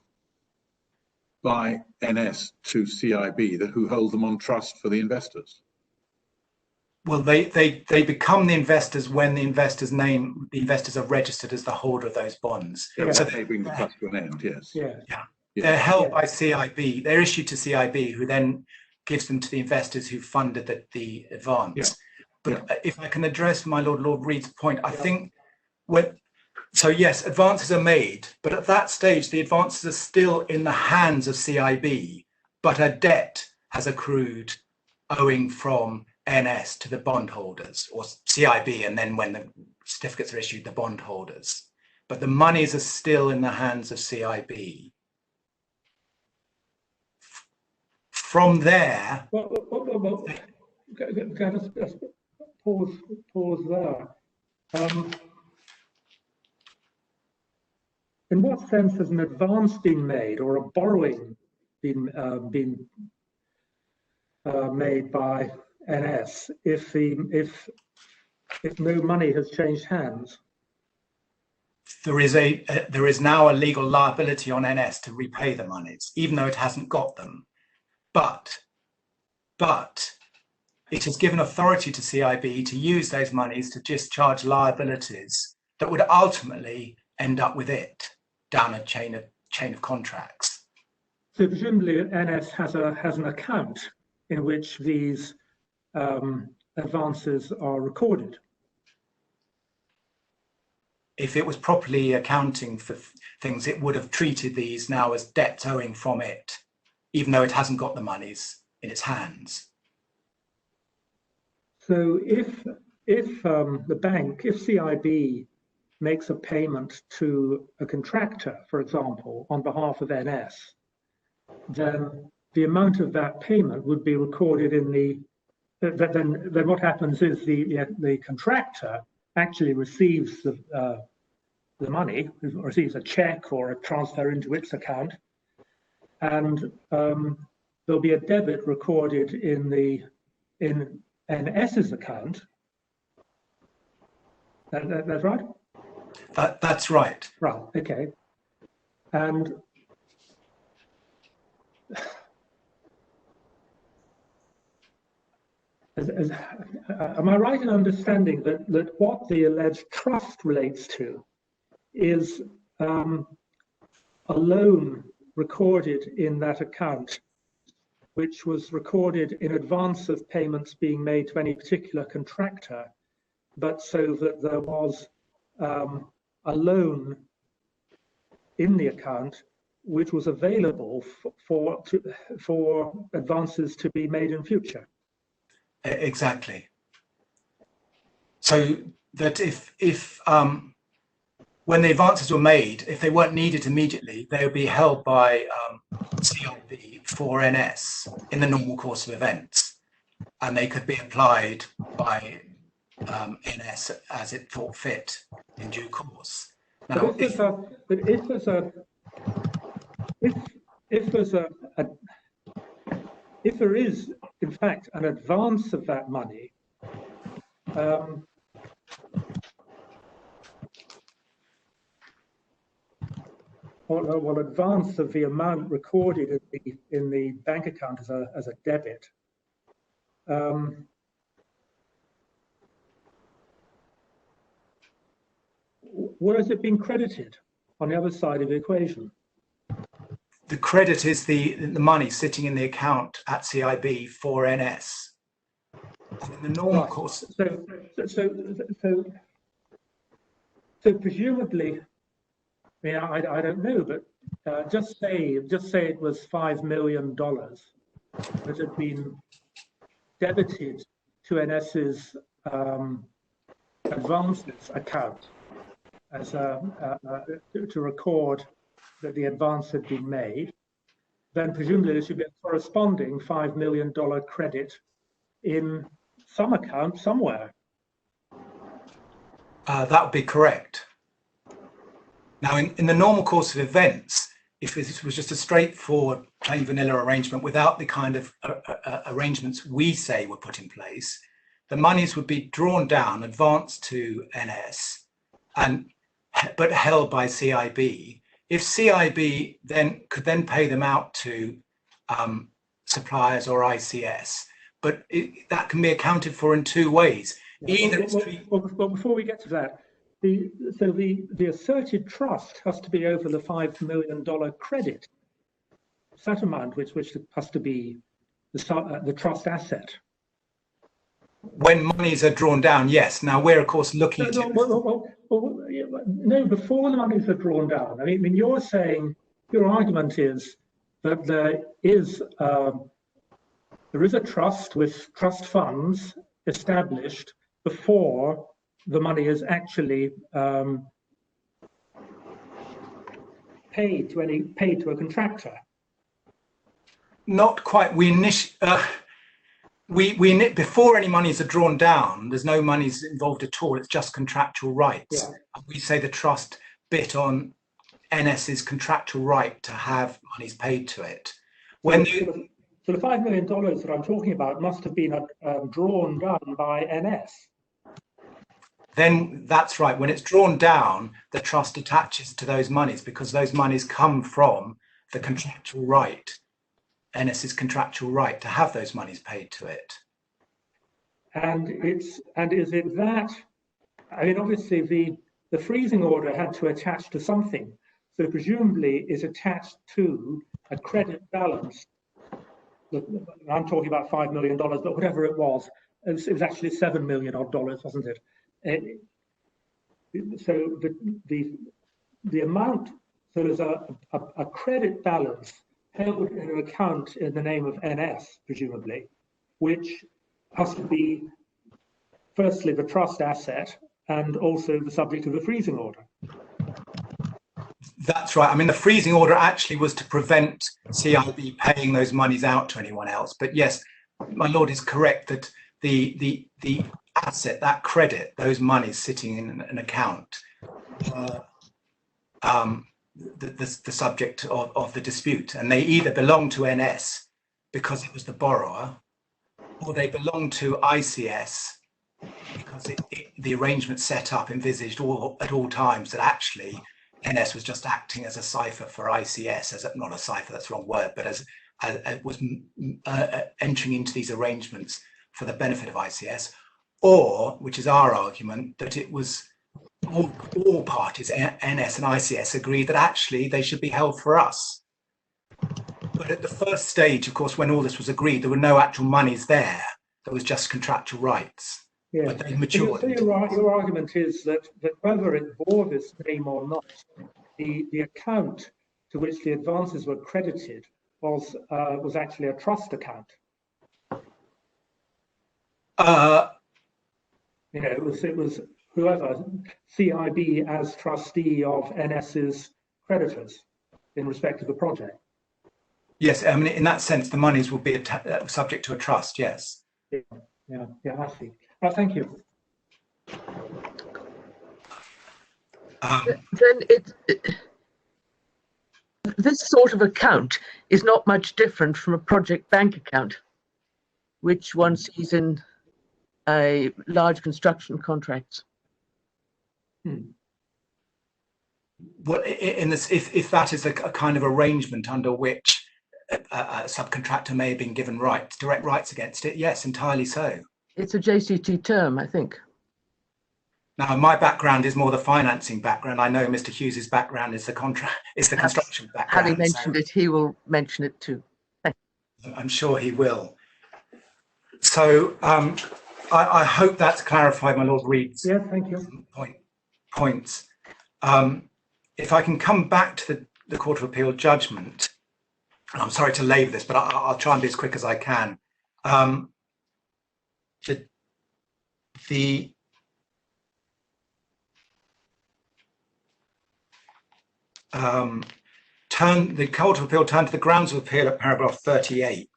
by NS to CIB, who hold them on trust for the investors. Well, they become the investors when the investors are registered as the holder of those bonds. Yeah, so they bring the trust to an end. Yes. Yeah. They're held by CIB. They're issued to CIB, who then gives them to the investors who funded the advance. Yeah. But if I can address my Lord Reed's point, I think so yes, advances are made, but at that stage the advances are still in the hands of CIB, but a debt has accrued owing from NS to the bondholders, or CIB, and then when the certificates are issued, the bondholders. But the monies are still in the hands of CIB. From there, just pause there. In what sense has an advance been made or a borrowing been made by NS if if no money has changed hands? There is now a legal liability on NS to repay the monies, even though it hasn't got them. But it has given authority to CIB to use those monies to discharge liabilities that would ultimately end up with it down a chain of contracts. So presumably NS has an account in which these advances are recorded. If it was properly accounting for things, it would have treated these now as debts owing from it, even though it hasn't got the monies in its hands. So if the bank, if CIB makes a payment to a contractor, for example, on behalf of NS, then the amount of that payment would be recorded in the. Then what happens is the contractor actually receives the money, receives a check or a transfer into its account, and there'll be a debit recorded in NS's account. That's right? That's right. Right, okay. And am I right in understanding that what the alleged trust relates to is a loan recorded in that account, which was recorded in advance of payments being made to any particular contractor, but so that there was a loan in the account which was available for advances to be made in future? Exactly. So that if when the advances were made, if they weren't needed immediately, they would be held by CIB for NS in the normal course of events, and they could be applied by NS as it thought fit in due course. Now, if there is in fact an advance of that money, or advance of the amount recorded in the bank account as a debit, where has it been credited on the other side of the equation? the credit is the money sitting in the account at CIB for NS. In the normal course. So presumably, I mean, I don't know, but just say it was $5 million that had been debited to NS's advances account as to record that the advance had been made. Then presumably there should be a corresponding $5 million credit in some account somewhere. That would be correct. Now, in the normal course of events, if this was just a straightforward plain vanilla arrangement without the kind of arrangements we say were put in place, the monies would be drawn down, advanced to NS, but held by CIB. If CIB could then pay them out to suppliers or ICS, but that can be accounted for in two ways. Either well, before we get to that, the asserted trust has to be over the $5 million credit. It's that amount which has to be the trust asset. When monies are drawn down, yes. Now we're of course looking at no, before the monies are drawn down. I mean, you're saying your argument is that there is a trust with trust funds established before the money is actually paid to a contractor. Not quite. Before any monies are drawn down, there's no monies involved at all. It's just contractual rights. Yeah. We say the trust bit on NS's contractual right to have monies paid to it. So the $5 million that I'm talking about must have been drawn down by NS. then that's right. When it's drawn down, the trust attaches to those monies because those monies come from the contractual right, NS's contractual right to have those monies paid to it. And is it that? I mean, obviously the freezing order had to attach to something, so presumably is attached to a credit balance. I'm talking about $5 million, but whatever it was actually $7 million odd dollars, wasn't it? So the amount, so there's a credit balance held in an account in the name of NS, presumably, which has to be firstly the trust asset and also the subject of the freezing order. That's right. I mean, the freezing order actually was to prevent CIB paying those monies out to anyone else. But yes, my lord is correct that the asset, that credit, those monies sitting in an account, the subject of the dispute, and they either belong to NS because it was the borrower, or they belong to ICS because the arrangement set up envisaged at all times that actually NS was just acting as a cipher for ICS, as not a cipher, that's the wrong word, but as was entering into these arrangements for the benefit of ICS, or, which is our argument, that it was all parties, NS and ICS, agreed that actually they should be held for us. But at the first stage, of course, when all this was agreed, there were no actual monies there. There was just contractual rights. Yeah. But they matured. So your argument is that whether it bore this name or not, the account to which the advances were credited was actually a trust account. It was whoever, CIB as trustee of NS's creditors in respect of the project. Yes, I mean, in that sense, the monies will be subject to a trust, yes. Yeah, I see. Well, thank you. Then this sort of account is not much different from a project bank account, which one sees in large construction contracts. Well, in this, if that is a kind of arrangement under which a subcontractor may have been given direct rights against it, yes, entirely so. It's a JCT term, I think. Now, my background is more the financing background. I know Mr. Hughes's background is the construction background. Having mentioned it, he will mention it too. I'm sure he will. So I hope that's clarified my Lord Reed's thank you. points. If I can come back to the Court of Appeal judgment, and I'm sorry to labour this, but I'll try and be as quick as I can. The Court of Appeal turned to the grounds of appeal at paragraph 38,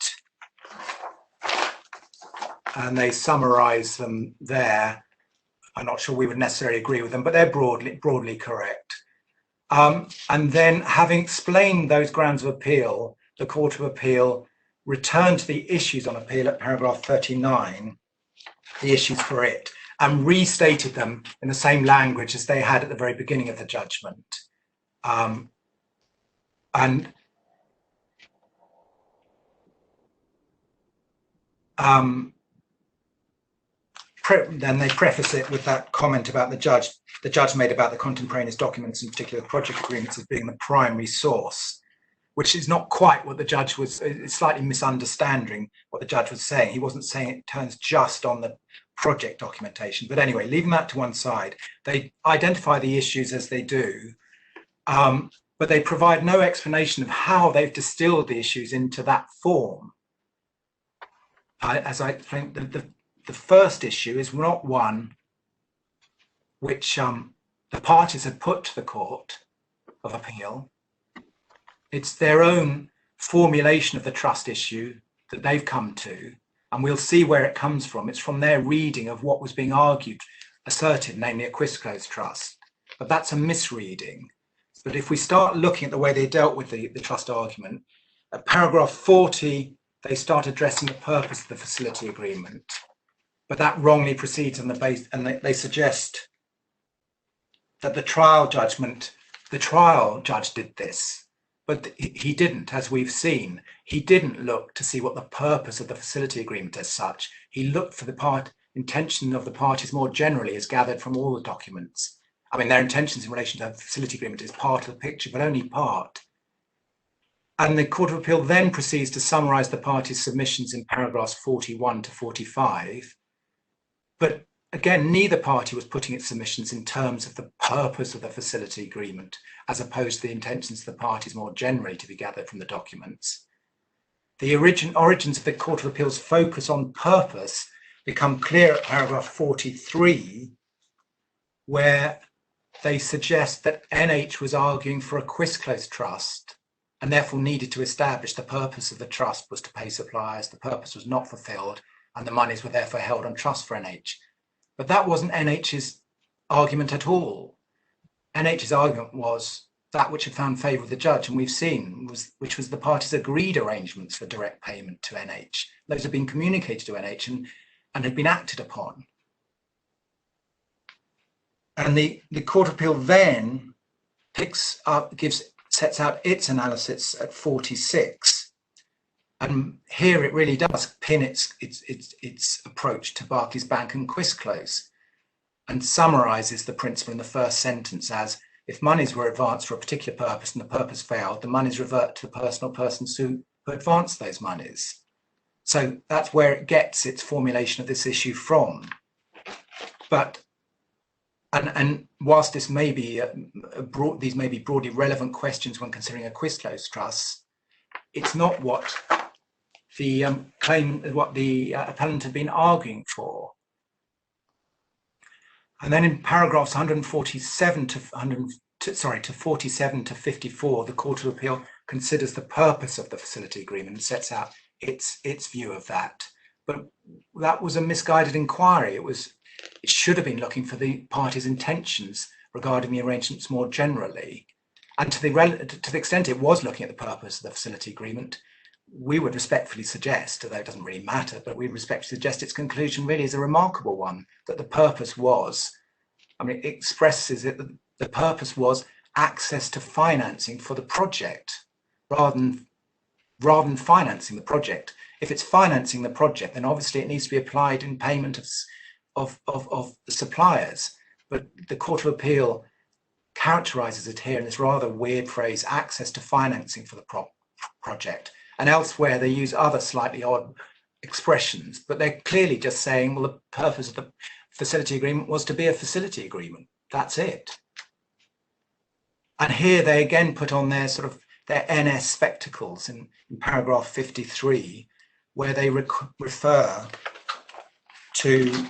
and they summarise them there. I'm not sure we would necessarily agree with them, but they're broadly correct. And then, having explained those grounds of appeal, the Court of Appeal returned to the issues on appeal at paragraph 39, the issues for it, and restated them in the same language as they had at the very beginning of the judgment. And then they preface it with that comment about the judge made about the contemporaneous documents, in particular project agreements, as being the primary source, which is not quite what the judge was. It's slightly misunderstanding what the judge was saying. He wasn't saying it turns just on the project documentation. But anyway, leaving that to one side, they identify the issues as they do, but they provide no explanation of how they've distilled the issues into that form. As I think the first issue is not one which the parties have put to the Court of Appeal. It's their own formulation of the trust issue that they've come to, and we'll see where it comes from. It's from their reading of what was being asserted, namely a quis closed trust. But that's a misreading. But if we start looking at the way they dealt with the trust argument, at paragraph 40, they start addressing the purpose of the facility agreement. but that wrongly proceeds on the base, and they suggest that the trial judge did this, but he didn't. As we've seen, he didn't look to see what the purpose of the facility agreement as such. He looked for the intention of the parties more generally as gathered from all the documents. I mean, their intentions in relation to the facility agreement is part of the picture, but only part. And the Court of Appeal then proceeds to summarise the parties' submissions in paragraphs 41 to 45. But again, neither party was putting its submissions in terms of the purpose of the facility agreement, as opposed to the intentions of the parties more generally to be gathered from the documents. The origins of the Court of Appeal's focus on purpose become clear at paragraph 43, where they suggest that NH was arguing for a quis trust and therefore needed to establish the purpose of the trust was to pay suppliers, the purpose was not fulfilled, and the monies were therefore held on trust for NH. But that wasn't NH's argument at all. NH's argument was that which had found favour of the judge, and we've seen, which was the parties' agreed arrangements for direct payment to NH. Those had been communicated to NH and had been acted upon. And the Court of Appeal then sets out its analysis at 46. And here it really does pin its approach to Barclays Bank and quis and summarises the principle in the first sentence as, if monies were advanced for a particular purpose and the purpose failed, the monies revert to the person or persons who advanced those monies. So that's where it gets its formulation of this issue from. But and whilst this may be these may be broadly relevant questions when considering a quis trust, it's not what the appellant had been arguing for. And then in paragraphs 147 to 47 to 54, the Court of Appeal considers the purpose of the facility agreement and sets out its view of that. But that was a misguided inquiry. It should have been looking for the parties' intentions regarding the arrangements more generally. And to the extent it was looking at the purpose of the facility agreement, we would respectfully suggest, although it doesn't really matter, but we respectfully suggest its conclusion really is a remarkable one, that the purpose was, it expresses it, that the purpose was access to financing for the project rather than financing the project. If it's financing the project, then obviously it needs to be applied in payment of the suppliers. But the Court of Appeal characterises it here in this rather weird phrase, access to financing for the project. And elsewhere they use other slightly odd expressions, but they're clearly just saying, well, the purpose of the facility agreement was to be a facility agreement. That's it. And here they again put on their their NS spectacles in paragraph 53, where they refer to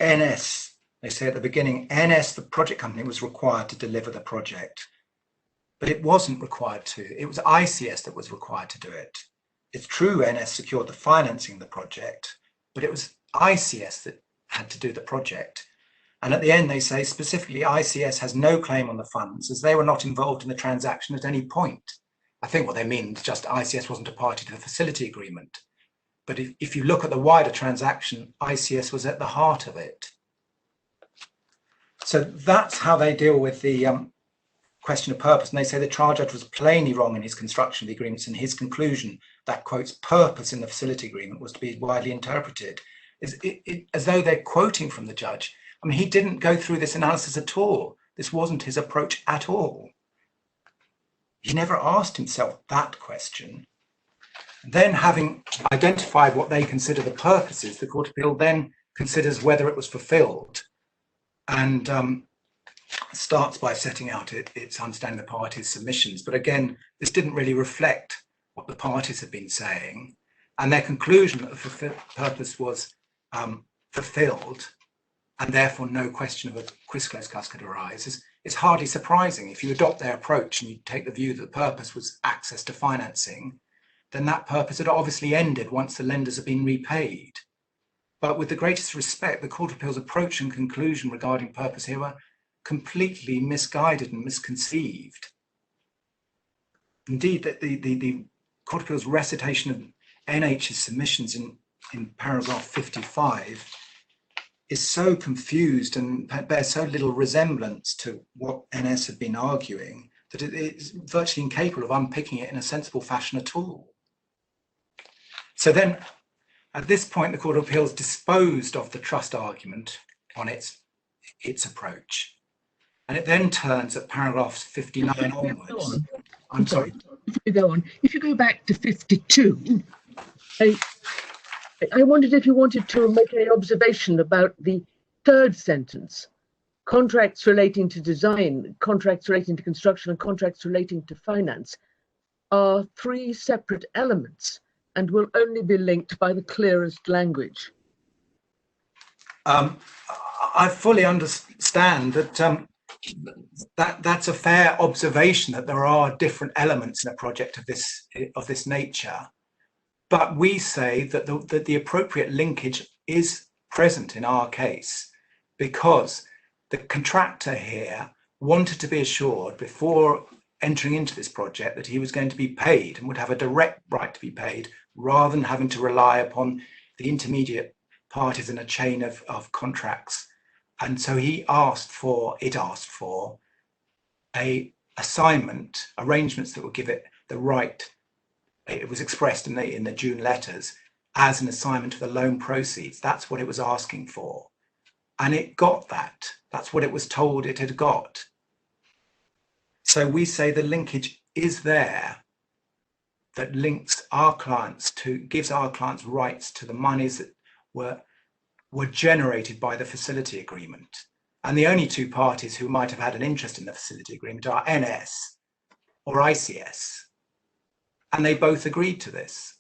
NS. They say at the beginning, NS, the project company, was required to deliver the project, but it wasn't required to. It was ICS that was required to do it. It's true NS secured the financing of the project, but it was ICS that had to do the project. And at the end, they say specifically ICS has no claim on the funds as they were not involved in the transaction at any point. I think what they mean is just ICS wasn't a party to the facility agreement. But if you look at the wider transaction, ICS was at the heart of it. So that's how they deal with the question of purpose. And they say the trial judge was plainly wrong in his construction of the agreements and his conclusion that, quotes, purpose in the facility agreement was to be widely interpreted. As though they're quoting from the judge. He didn't go through this analysis at all. This wasn't his approach at all. He never asked himself that question. Then, having identified what they consider the purposes, the Court of Appeal then considers whether it was fulfilled and starts by setting out its understanding of the parties' submissions. But again, this didn't really reflect what the parties had been saying, and their conclusion that the purpose was fulfilled and therefore no question of a quis clause could arise is hardly surprising. If you adopt their approach and you take the view that the purpose was access to financing, then that purpose had obviously ended once the lenders had been repaid. But with the greatest respect, the Court of Appeal's approach and conclusion regarding purpose here were completely misguided and misconceived. Indeed, that the Court of Appeal's recitation of NH's submissions in in paragraph 55 is so confused and bears so little resemblance to what NS had been arguing that it is virtually incapable of unpicking it in a sensible fashion at all. So then, at this point, the Court of Appeals disposed of the trust argument on its approach. And it then turns at paragraphs 59 onwards. I'm sorry. If you go on, if you go back to 52, I wondered if you wanted to make any observation about the third sentence. Contracts relating to design, contracts relating to construction, and contracts relating to finance are three separate elements and will only be linked by the clearest language. I fully understand that that's a fair observation, that there are different elements in a project of this nature. But we say that the appropriate linkage is present in our case because the contractor here wanted to be assured before entering into this project that he was going to be paid and would have a direct right to be paid rather than having to rely upon the intermediate parties in a chain of contracts. And so it asked for a assignment, arrangements that would give it the right. It was expressed in the June letters as an assignment of the loan proceeds. That's what it was asking for. And it got that. That's what it was told it had got. So we say the linkage is there that links our clients gives our clients rights to the monies that were generated by the facility agreement. And the only two parties who might have had an interest in the facility agreement are NS or ICS. And they both agreed to this.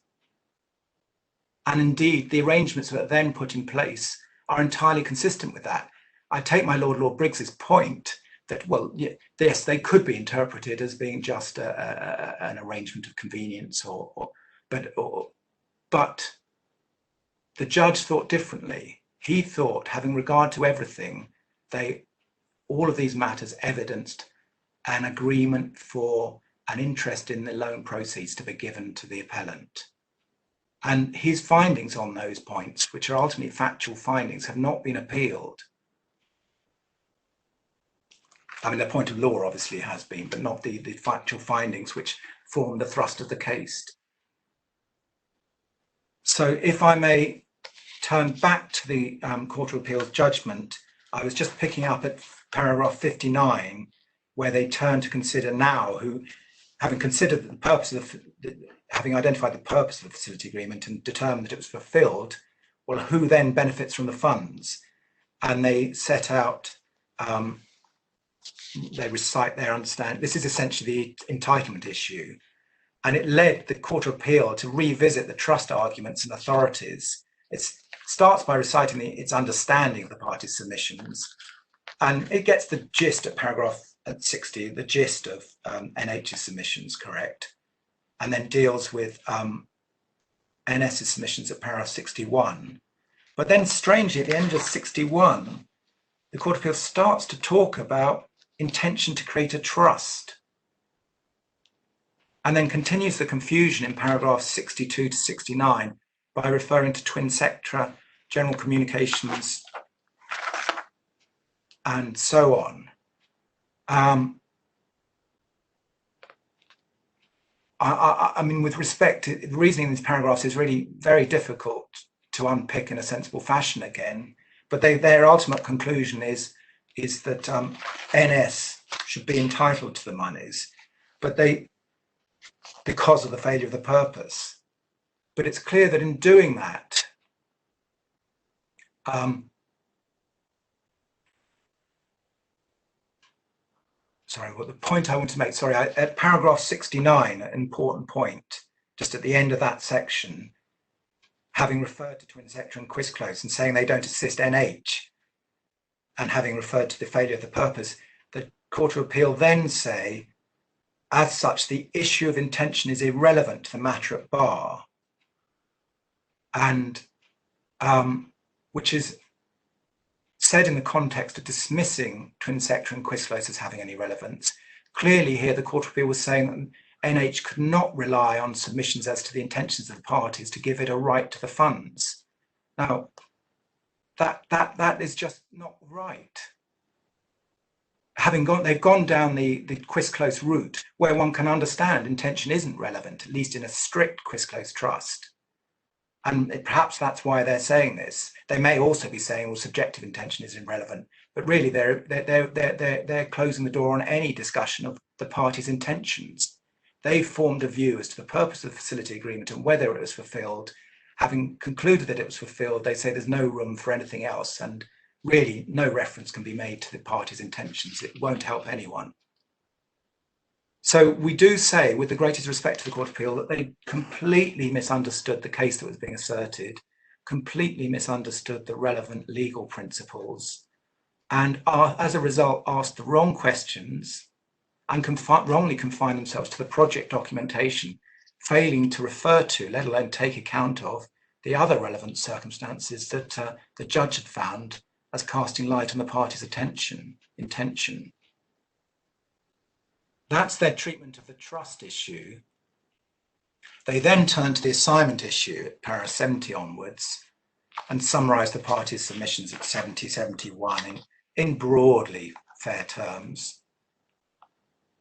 And indeed, the arrangements that are then put in place are entirely consistent with that. I take my Lord Briggs's point that, well, yes, they could be interpreted as being just an arrangement of convenience, but the judge thought differently. He thought, having regard to everything, all of these matters evidenced an agreement for an interest in the loan proceeds to be given to the appellant. And his findings on those points, which are ultimately factual findings, have not been appealed. I mean, the point of law obviously has been, but not the factual findings which form the thrust of the case. So if I may turn back to the Court of Appeals judgment, I was just picking up at paragraph 59, where they turn to consider now who, having considered the purpose of having identified the purpose of the facility agreement and determined that it was fulfilled, well, who then benefits from the funds? And they set out, they recite their understanding. This is essentially the entitlement issue. And it led the Court of Appeal to revisit the trust arguments and authorities. It starts by reciting its understanding of the parties' submissions. And it gets the gist at paragraph 60, the gist of NH's submissions, correct? And then deals with NS's submissions at paragraph 61. But then strangely, at the end of 61, the Court of Appeal starts to talk about intention to create a trust. And then continues the confusion in paragraphs 62 to 69 by referring to twin sector, general communications, and so on. I mean, with respect to the reasoning in these paragraphs is really very difficult to unpick in a sensible fashion again, but their ultimate conclusion is that NS should be entitled to the monies, but because of the failure of the purpose. But it's clear that in doing that, the point I want to make, at paragraph 69, an important point, just at the end of that section, having referred to twin sector and quizclose and saying they don't assist NH, and having referred to the failure of the purpose, the Court of Appeal then say, as such, the issue of intention is irrelevant to the matter at bar, and which is said in the context of dismissing twin sector and quizclose as having any relevance. Clearly here the Court of Appeal was saying that NH could not rely on submissions as to the intentions of the parties to give it a right to the funds. Now, that is just not right. They've gone down the quis close route, where one can understand intention isn't relevant, at least in a strict quis close trust. And perhaps that's why they're saying this. They may also be saying, well, subjective intention is irrelevant, but really they're closing the door on any discussion of the parties' intentions. They've formed a view as to the purpose of the facility agreement and whether it was fulfilled. Having concluded that it was fulfilled, they say there's no room for anything else, and really no reference can be made to the parties' intentions. It won't help anyone. So we do say, with the greatest respect to the Court of Appeal, that they completely misunderstood the case that was being asserted, completely misunderstood the relevant legal principles, and are, as a result, asked the wrong questions and wrongly confined themselves to the project documentation, failing to refer to, let alone take account of, the other relevant circumstances that the judge had found as casting light on the parties' intention. That's their treatment of the trust issue. They then turn to the assignment issue at para 70 onwards and summarise the parties' submissions at 70, 71 in broadly fair terms,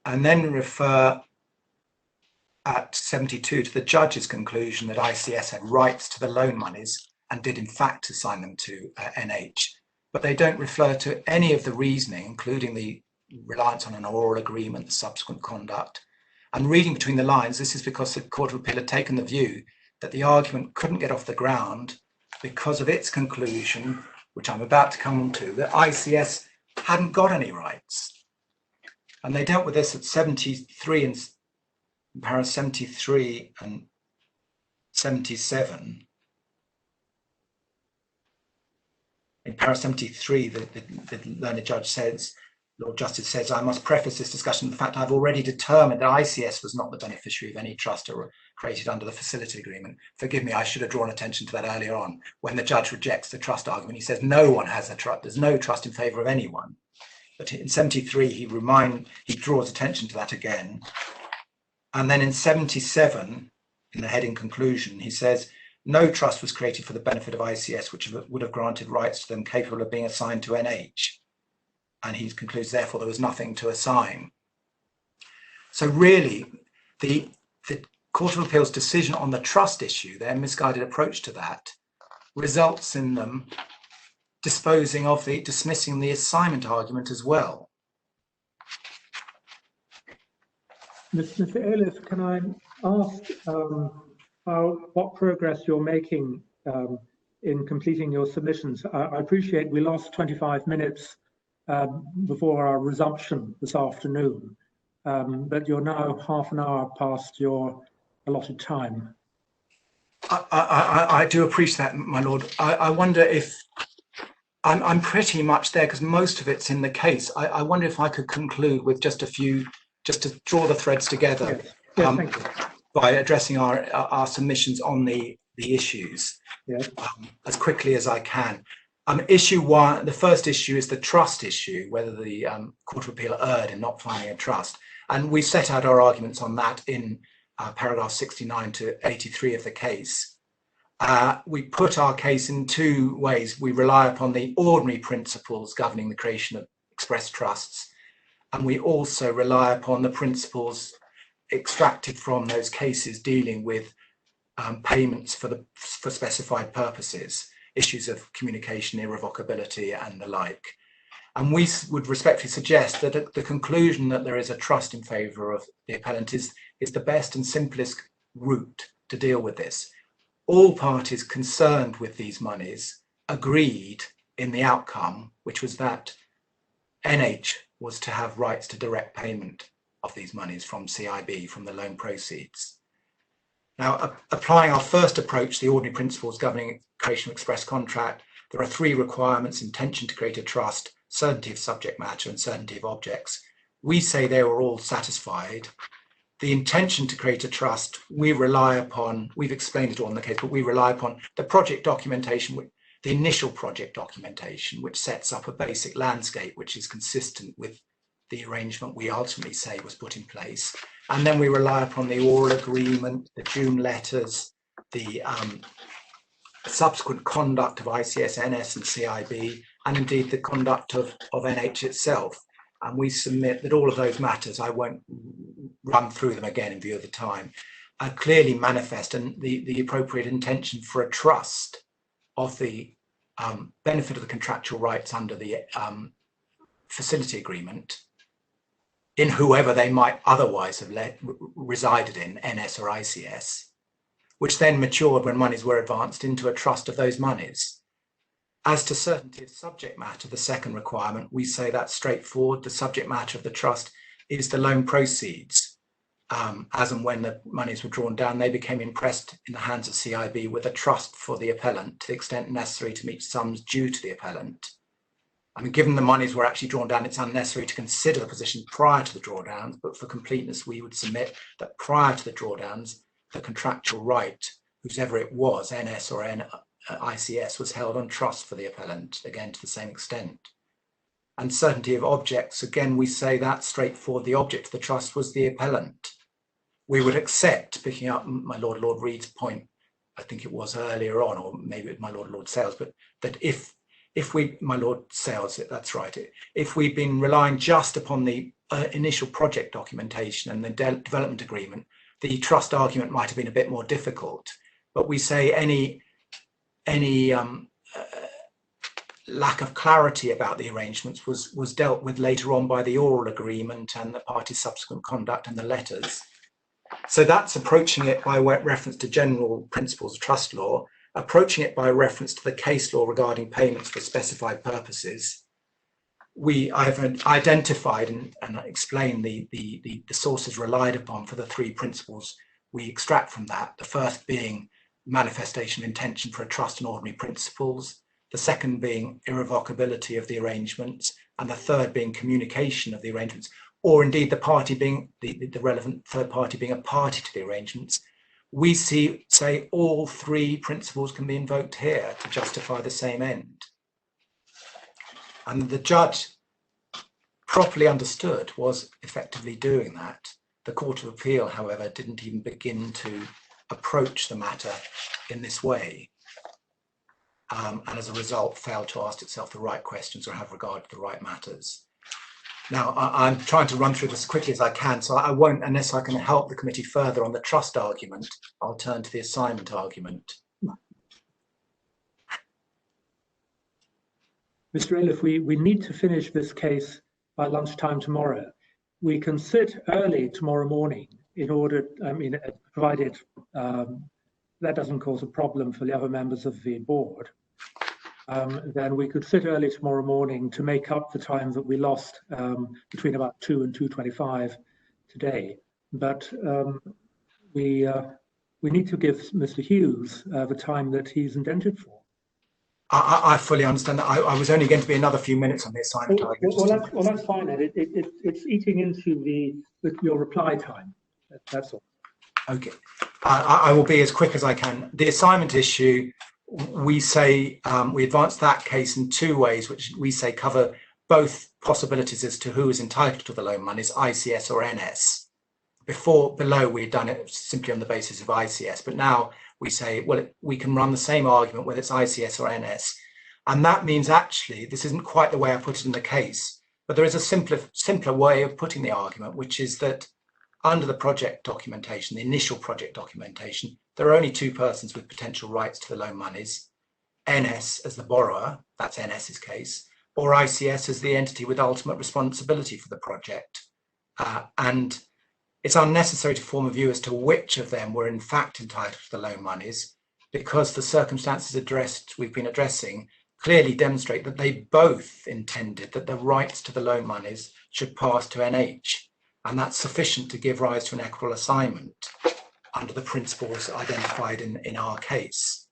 and then refer at 72 to the judge's conclusion that ICS had rights to the loan monies and did in fact assign them to NH. But they don't refer to any of the reasoning, including the reliance on an oral agreement, the subsequent conduct. And reading between the lines, this is because the Court of Appeal had taken the view that the argument couldn't get off the ground because of its conclusion, which I'm about to come on to, that ICS hadn't got any rights. And they dealt with this at 73 and para 73 and 77. In para 73, the learned judge says, Lord Justice says, I must preface this discussion with the fact I've already determined that ICS was not the beneficiary of any trust or created under the facility agreement. Forgive me, I should have drawn attention to that earlier on. When the judge rejects the trust argument, he says no one has a trust, there's no trust in favour of anyone. But in 73, he draws attention to that again. And then in 77, in the heading conclusion, he says, no trust was created for the benefit of ICS, which would have granted rights to them capable of being assigned to NH. And he concludes, therefore, there was nothing to assign. So really, the Court of Appeal's decision on the trust issue, their misguided approach to that, results in them dismissing the assignment argument as well. Mr. Ellis, can I ask what progress you're making in completing your submissions? I appreciate we lost 25 minutes before our resumption this afternoon, but you're now half an hour past your allotted time. I do appreciate that, my lord. I wonder if I'm pretty much there because most of it's in the case. I wonder if I could conclude with just a few, just to draw the threads together. Yes, thank you. By addressing our submissions on the issues as quickly as I can. Issue one, the first issue is the trust issue, whether the Court of Appeal erred in not finding a trust. And we set out our arguments on that in paragraph 69 to 83 of the case. We put our case in two ways. We rely upon the ordinary principles governing the creation of express trusts, and we also rely upon the principles extracted from those cases dealing with payments for specified purposes, issues of communication, irrevocability, and the like. And we would respectfully suggest that the conclusion that there is a trust in favour of the appellant is the best and simplest route to deal with this. All parties concerned with these monies agreed in the outcome, which was that NH was to have rights to direct payment of these monies from CIB, from the loan proceeds. Now, applying our first approach, the ordinary principles governing creation of express contract, there are three requirements: intention to create a trust, certainty of subject matter, and certainty of objects. We say they were all satisfied. The intention to create a trust, we rely upon, we've explained it all in the case, but we rely upon the project documentation, the initial project documentation, which sets up a basic landscape, which is consistent with the arrangement we ultimately say was put in place. And then we rely upon the oral agreement, the June letters, the subsequent conduct of ICS, NS and CIB, and indeed the conduct of NH itself. And we submit that all of those matters, I won't run through them again in view of the time, clearly manifest and the appropriate intention for a trust of the benefit of the contractual rights under the facility agreement in whoever they might otherwise have resided in, NS or ICS, which then matured when monies were advanced into a trust of those monies. As to certainty of subject matter, the second requirement, we say that's straightforward. The subject matter of the trust is the loan proceeds. As and when the monies were drawn down, they became impressed in the hands of CIB with a trust for the appellant to the extent necessary to meet sums due to the appellant. I mean, given the monies were actually drawn down, it's unnecessary to consider the position prior to the drawdowns, but for completeness, we would submit that prior to the drawdowns, the contractual right, whosever it was, NS or ICS, was held on trust for the appellant, again to the same extent. And certainty of objects, again, we say that straightforward. The object of the trust was the appellant. We would accept, picking up my Lord Reed's point, I think it was earlier on, or maybe it was my Lord Sales, but that if we, my Lord Sales, that's right, if we've been relying just upon the initial project documentation and the development agreement, the trust argument might have been a bit more difficult. But we say any lack of clarity about the arrangements was dealt with later on by the oral agreement and the parties' subsequent conduct and the letters. So that's approaching it by reference to general principles of trust law, approaching it by reference to the case law regarding payments for specified purposes. I have identified and explained the sources relied upon for the three principles we extract from that. The first being manifestation of intention for a trust and ordinary principles, the second being irrevocability of the arrangements, and the third being communication of the arrangements, or indeed the party being the relevant third party being a party to the arrangements. We say all three principles can be invoked here to justify the same end. And the judge, properly understood, was effectively doing that. The Court of Appeal, however, didn't even begin to approach the matter in this way, and as a result failed to ask itself the right questions or have regard to the right matters. Now, I'm trying to run through this as quickly as I can, so I won't, unless I can help the committee further on the trust argument, I'll turn to the assignment argument. Mr. Ailiff, we need to finish this case by lunchtime tomorrow. We can sit early tomorrow morning in order, provided that doesn't cause a problem for the other members of the board, then we could sit early tomorrow morning to make up the time that we lost between about 2 and 2:25 today. But we need to give Mr. Hughes the time that he's indented for. I fully understand that. I was only going to be another few minutes on the assignment argument. Well, that's fine. It's eating into your reply time. That's all. Okay. I will be as quick as I can. The assignment issue, we say we advance that case in two ways, which we say cover both possibilities as to who is entitled to the loan monies, ICS or NS. Below we had done it simply on the basis of ICS, but now we say, well, we can run the same argument whether it's ICS or NS. And that means actually, this isn't quite the way I put it in the case, but there is a simpler way of putting the argument, which is that under the project documentation, the initial project documentation, there are only two persons with potential rights to the loan monies, NS as the borrower, that's NS's case, or ICS as the entity with ultimate responsibility for the project. And it's unnecessary to form a view as to which of them were in fact entitled to the loan monies, because the circumstances we've been addressing clearly demonstrate that they both intended that the rights to the loan monies should pass to NH, and that's sufficient to give rise to an equitable assignment under the principles identified in our case.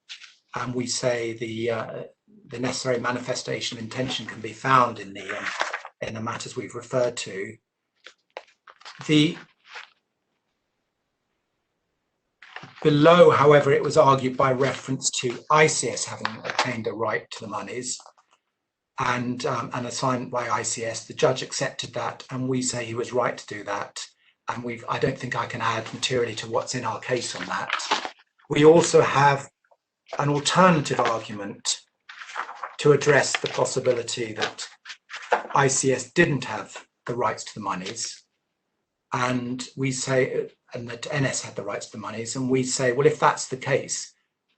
And we say the necessary manifestation of intention can be found in the matters we've referred to. Below, however, it was argued by reference to ICS having obtained a right to the monies and assigned by ICS. The judge accepted that, and we say he was right to do that. and I don't think I can add materially to what's in our case on that. We also have an alternative argument to address the possibility that ICS didn't have the rights to the monies, and we say, and that NS had the rights to the monies, and we say, well, if that's the case,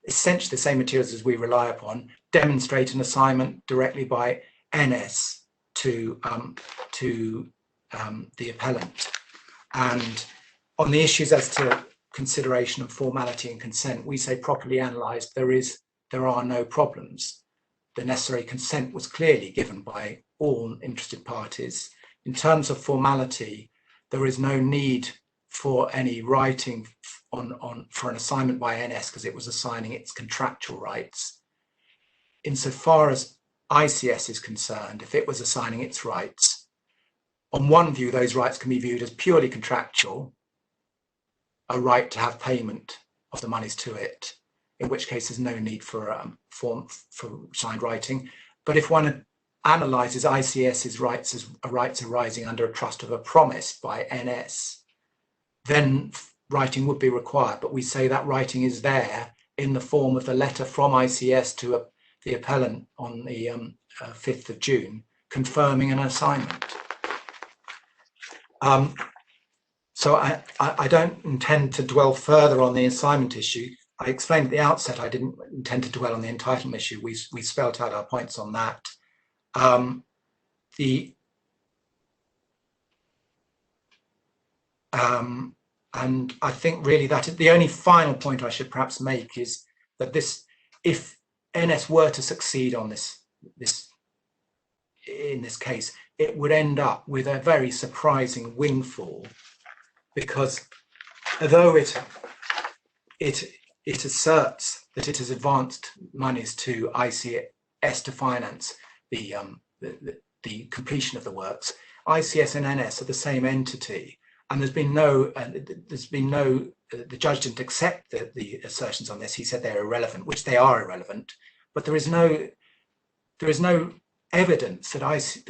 essentially the same materials as we rely upon demonstrate an assignment directly by NS to the appellant. And on the issues as to consideration of formality and consent, we say properly analysed, there are no problems. The necessary consent was clearly given by all interested parties. In terms of formality, there is no need for any writing for an assignment by NS because it was assigning its contractual rights. Insofar as ICS is concerned, if it was assigning its rights, on one view, those rights can be viewed as purely contractual, a right to have payment of the monies to it, in which case there's no need for signed writing. But if one analyses ICS's rights as rights arising under a trust of a promise by NS, then writing would be required. But we say that writing is there in the form of the letter from ICS to the appellant on the 5th of June, confirming an assignment. So I don't intend to dwell further on the assignment issue. I explained at the outset I didn't intend to dwell on the entitlement issue. We spelt out our points on that. And I think really that the only final point I should perhaps make is that if NS were to succeed on in this case, it would end up with a very surprising windfall, because although it asserts that it has advanced monies to ICS to finance the completion of the works, ICS and NS are the same entity, and the judge didn't accept the assertions on this. He said they're irrelevant, which they are irrelevant, but there is no evidence that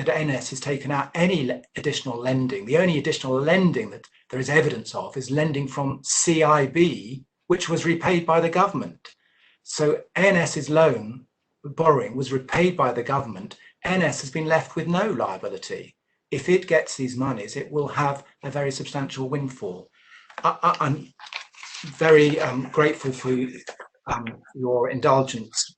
NS has taken out any additional lending. The only additional lending that there is evidence of is lending from CIB, which was repaid by the government. So NS's borrowing was repaid by the government. NS has been left with no liability. If it gets these monies, it will have a very substantial windfall. I'm very grateful for your indulgence,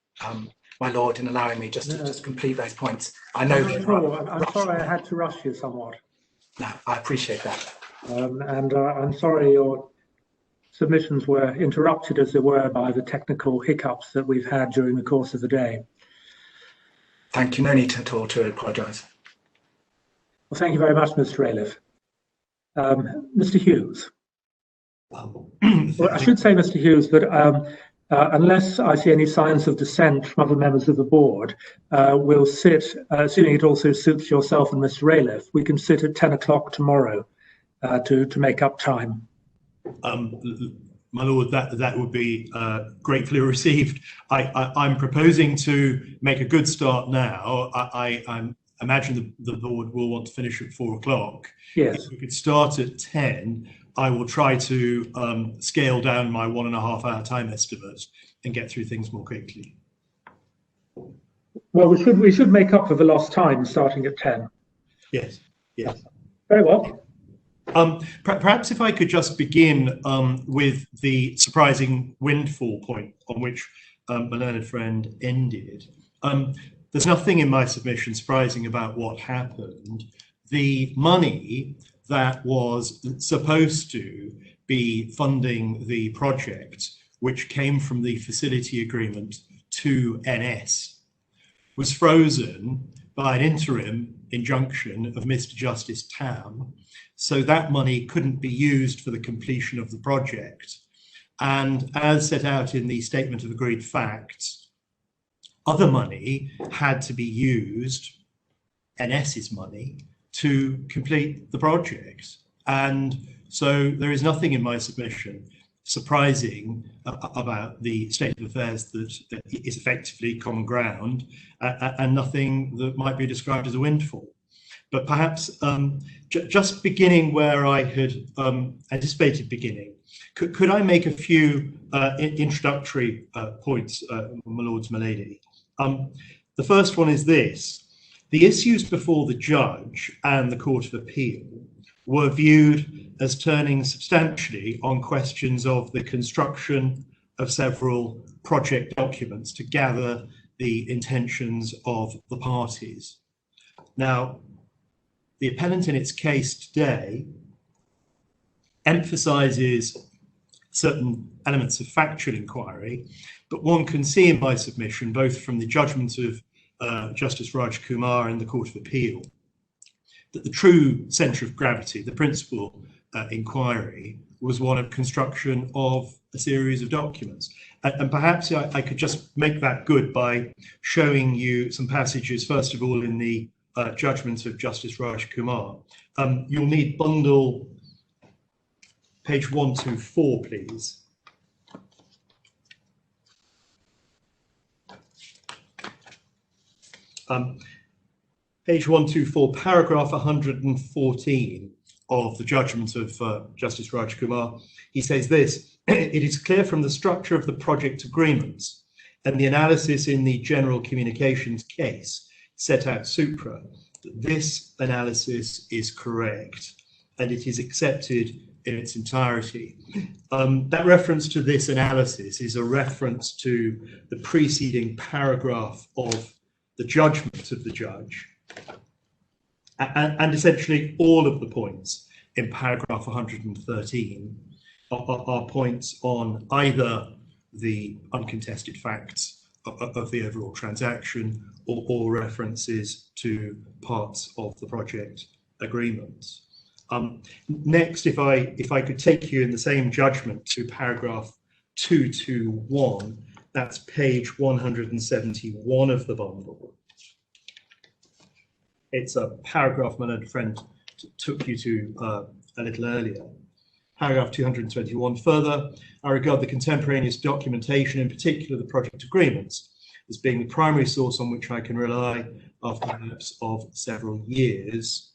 my lord, in allowing me just to complete those points. I know I'm sorry I had to rush you somewhat. No, I appreciate that. And I'm sorry your submissions were interrupted, as it were, by the technical hiccups that we've had during the course of the day. Thank you. No need at all to apologise. Well, thank you very much, Mr. Ailiff. Mr. Hughes. Well, I should say, Mr. Hughes, that unless I see any signs of dissent from other members of the board, we'll sit, assuming it also suits yourself and Mr. Ailiff, we can sit at 10 o'clock tomorrow to make up time. My lord, that would be gratefully received. I'm proposing to make a good start now. I imagine the board will want to finish at 4 o'clock. Yes. If we could start at 10, I will try to scale down my 1.5 hour time estimate and get through things more quickly. Well, we should make up for the lost time starting at 10. Yes. Yes. Very well. Perhaps if I could just begin with the surprising windfall point on which my learned friend ended. There's nothing in my submission surprising about what happened. The money that was supposed to be funding the project, which came from the facility agreement to NS, was frozen by an interim injunction of Mr. Justice Tam. So that money couldn't be used for the completion of the project. And as set out in the statement of agreed facts, other money had to be used, NS's money, to complete the project. And so there is nothing in my submission surprising about the state of affairs that is effectively common ground, and nothing that might be described as a windfall. but perhaps just beginning where I had anticipated beginning, could I make a few introductory points, my lords, my lady? The first one is this. The issues before the judge and the Court of Appeal were viewed as turning substantially on questions of the construction of several project documents to gather the intentions of the parties. Now, the appellant in its case today emphasizes certain elements of factual inquiry, but one can see in my submission, both from the judgment of Justice Raj Kumar in the Court of Appeal, that the true centre of gravity, the principal inquiry, was one of construction of a series of documents. And perhaps I could just make that good by showing you some passages, first of all, in the judgment of Justice Raj Kumar. You'll need bundle page 124, please. Page 124, paragraph 114 of the judgment of Justice Raj Kumar. He says this: it is clear from the structure of the project agreements and the analysis in the general communications case set out supra that this analysis is correct and it is accepted in its entirety. That reference to this analysis is a reference to the preceding paragraph of the judgment of the judge, and essentially all of the points in paragraph 113 are points on either the uncontested facts of the overall transaction or references to parts of the project agreements. Next, if I could take you in the same judgment to paragraph 221, that's page 171 of the bundle. It's a paragraph my learned friend took you to a little earlier. Paragraph 221. Further, I regard the contemporaneous documentation, in particular the project agreements, as being the primary source on which I can rely after a lapse of several years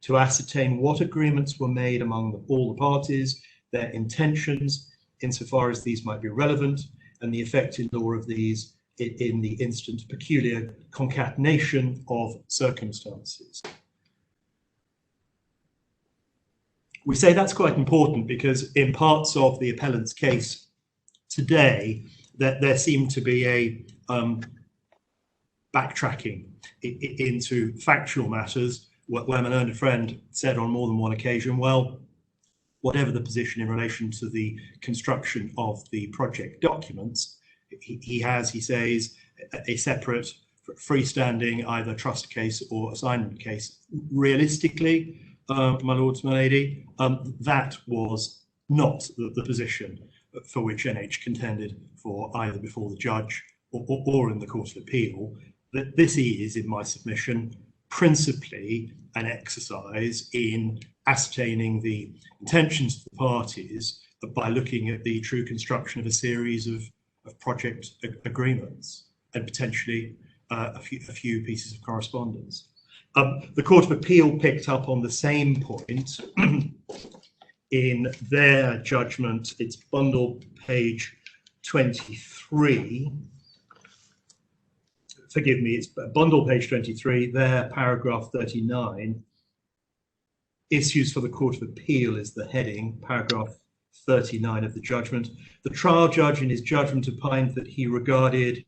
to ascertain what agreements were made among all the parties, their intentions, insofar as these might be relevant, and the effect in law of these in the instant peculiar concatenation of circumstances. We say that's quite important because in parts of the appellant's case today, that there seemed to be a backtracking into factual matters, where my learned friend said on more than one occasion, well, whatever the position in relation to the construction of the project documents, he has, he says, a separate freestanding either trust case or assignment case. Realistically, my lords, my lady, that was not the position for which NH contended for either before the judge or in the Court of Appeal. That this is, in my submission, principally an exercise in ascertaining the intentions of the parties by looking at the true construction of a series of project agreements and potentially a few pieces of correspondence. The Court of Appeal picked up on the same point in their judgment. It's bundle page 23. Forgive me, it's bundle page 23, there, paragraph 39. Issues for the Court of Appeal is the heading, paragraph 39 of the judgment. The trial judge in his judgment opined that he regarded,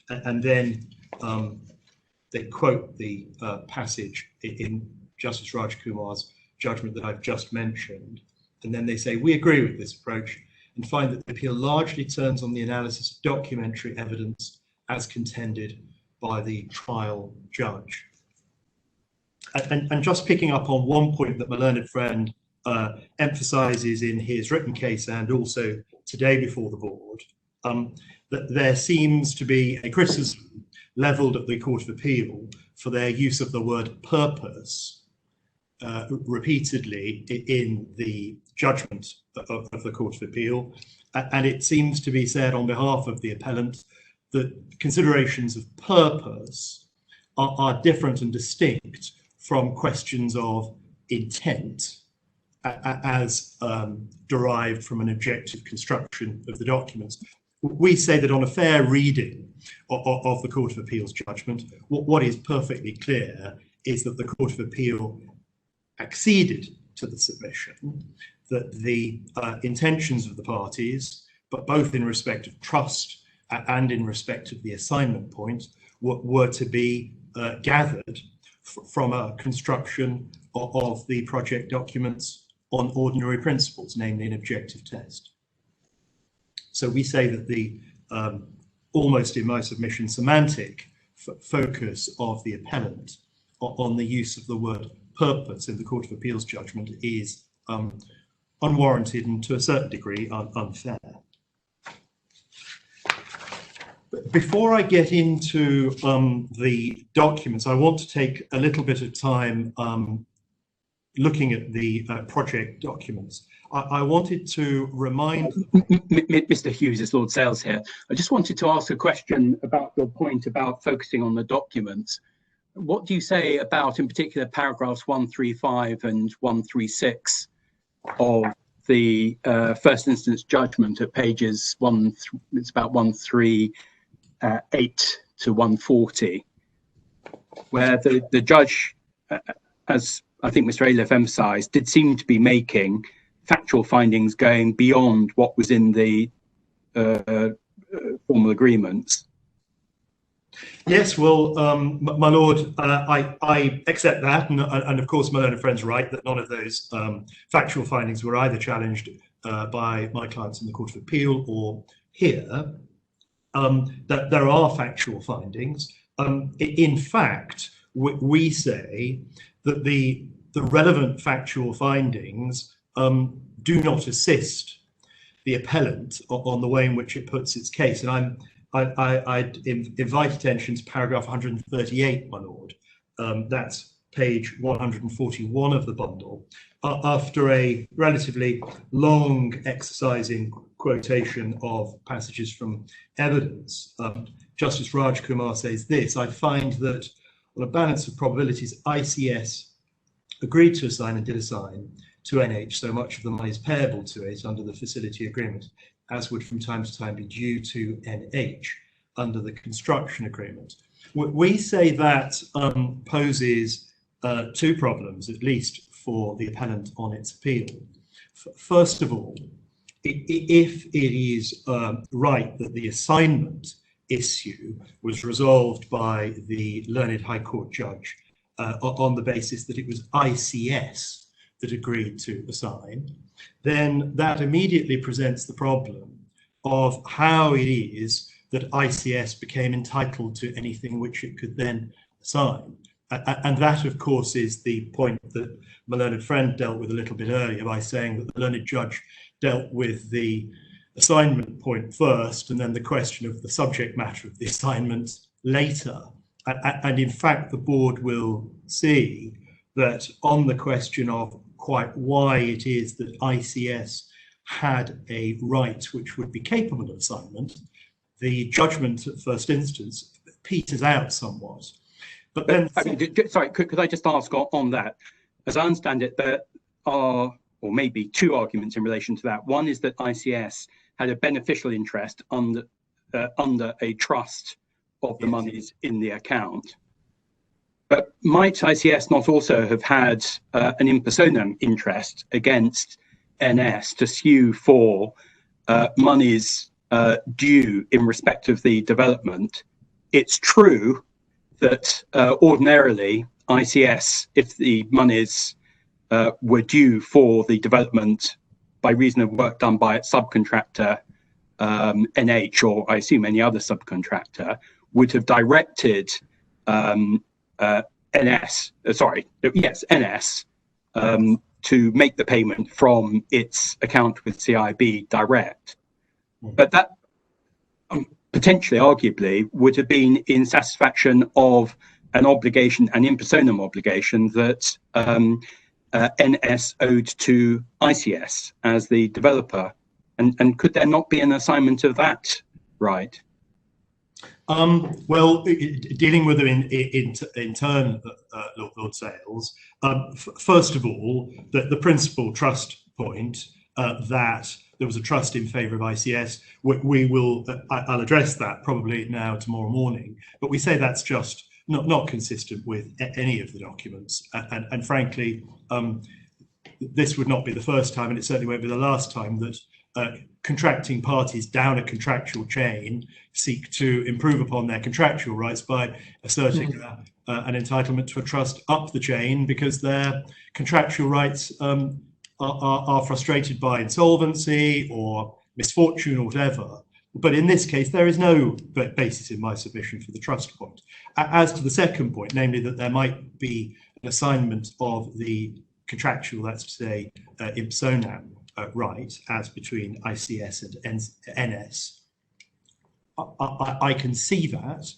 and then they quote the passage in Justice Raj Kumar's judgment that I've just mentioned. And then they say, we agree with this approach and find that the appeal largely turns on the analysis of documentary evidence as contended by the trial judge. And just picking up on one point that my learned friend emphasizes in his written case and also today before the board, that there seems to be a criticism levelled at the Court of Appeal for their use of the word purpose repeatedly in the judgment of the Court of Appeal. And it seems to be said on behalf of the appellant that considerations of purpose are different and distinct from questions of intent as derived from an objective construction of the documents. We say that on a fair reading of the Court of Appeal's judgment, what is perfectly clear is that the Court of Appeal acceded to the submission, that the intentions of the parties, but both in respect of trust and in respect of the assignment point, were to be gathered from a construction of the project documents on ordinary principles, namely an objective test. So we say that the almost, in my submission, semantic focus of the appellant on the use of the word purpose in the Court of Appeal's judgment is unwarranted and to a certain degree unfair. But before I get into the documents, I want to take a little bit of time looking at the project documents. I wanted to remind... Mr. Hughes, it's Lord Sales here. I just wanted to ask a question about your point about focusing on the documents. What do you say about, in particular, paragraphs 135 and 136 of the first instance judgment at pages it's about 138 to 140, where the judge, as I think Mr. Aliff emphasised, did seem to be making factual findings going beyond what was in the formal agreements. Yes, well, my lord, I accept that, and of course my learned friend's right that none of those factual findings were either challenged by my clients in the Court of Appeal or here. That there are factual findings. In fact, we say that the relevant factual findings do not assist the appellant on the way in which it puts its case, and I'd invite attention to paragraph 138, my lord. That's page 141 of the bundle. After a relatively long exercising quotation of passages from evidence, Justice Raj Kumar says this: I find that on a balance of probabilities, ICS agreed to assign and did assign to NH so much of the money is payable to it under the facility agreement as would from time to time be due to NH under the construction agreement. We say that poses two problems, at least for the appellant on its appeal. First of all, if it is right that the assignment issue was resolved by the learned High Court judge on the basis that it was ICS that agreed to assign, then that immediately presents the problem of how it is that ICS became entitled to anything which it could then assign. And that, of course, is the point that my learned friend dealt with a little bit earlier by saying that the learned judge dealt with the assignment point first and then the question of the subject matter of the assignment later. And in fact, the board will see that on the question of quite why it is that ICS had a right which would be capable of assignment, the judgment at first instance peters out somewhat. But then, sorry, could I just ask on that? As I understand it, there are, or maybe two arguments in relation to that. One is that ICS had a beneficial interest under a trust of the monies in the account. But might ICS not also have had an in personam interest against NS to sue for monies due in respect of the development? It's true that ordinarily ICS, if the monies were due for the development by reason of work done by its subcontractor, NH, or I assume any other subcontractor, would have directed NS to make the payment from its account with CIB direct. But that potentially, arguably, would have been in satisfaction of an obligation, an in personam obligation that NS owed to ICS as the developer. And could there not be an assignment of that right? Well, dealing with them in turn, Lord Sales. First of all, the principal trust point that there was a trust in favour of ICS. We will. I'll address that probably now tomorrow morning. But we say that's just not consistent with any of the documents, and frankly, this would not be the first time, and it certainly won't be the last time that contracting parties down a contractual chain seek to improve upon their contractual rights by asserting an entitlement to a trust up the chain because their contractual rights are frustrated by insolvency or misfortune or whatever. But in this case, there is no basis in my submission for the trust point. As to the second point, namely that there might be an assignment of the contractual, that's to say, ipsonam right, as between ICS and NS, I can see that,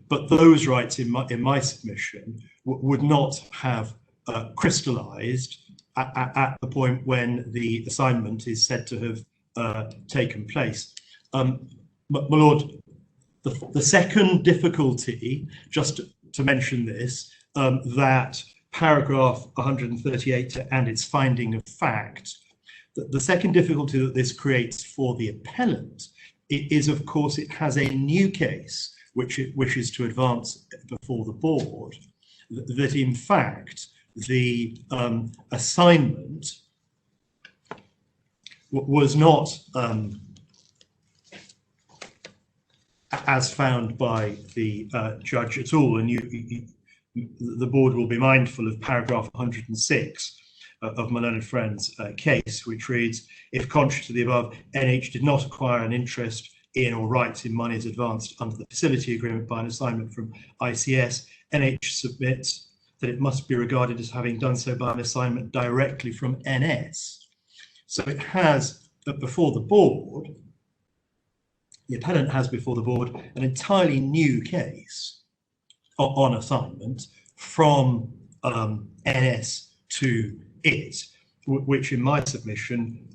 but those rights in my submission would not have crystallized at the point when the assignment is said to have taken place. My Lord, the second difficulty, just to mention this, that paragraph 138 and its finding of fact, the second difficulty that this creates for the appellant is, of course, it has a new case which it wishes to advance before the board, that in fact the assignment was not as found by the judge at all, and the board will be mindful of paragraph 106 of my learned friend's case, which reads, if contrary to the above, NH did not acquire an interest in or rights in monies advanced under the facility agreement by an assignment from ICS, NH submits that it must be regarded as having done so by an assignment directly from NS. So it has, before the board, the appellant has before the board an entirely new case on assignment from NS to it, which in my submission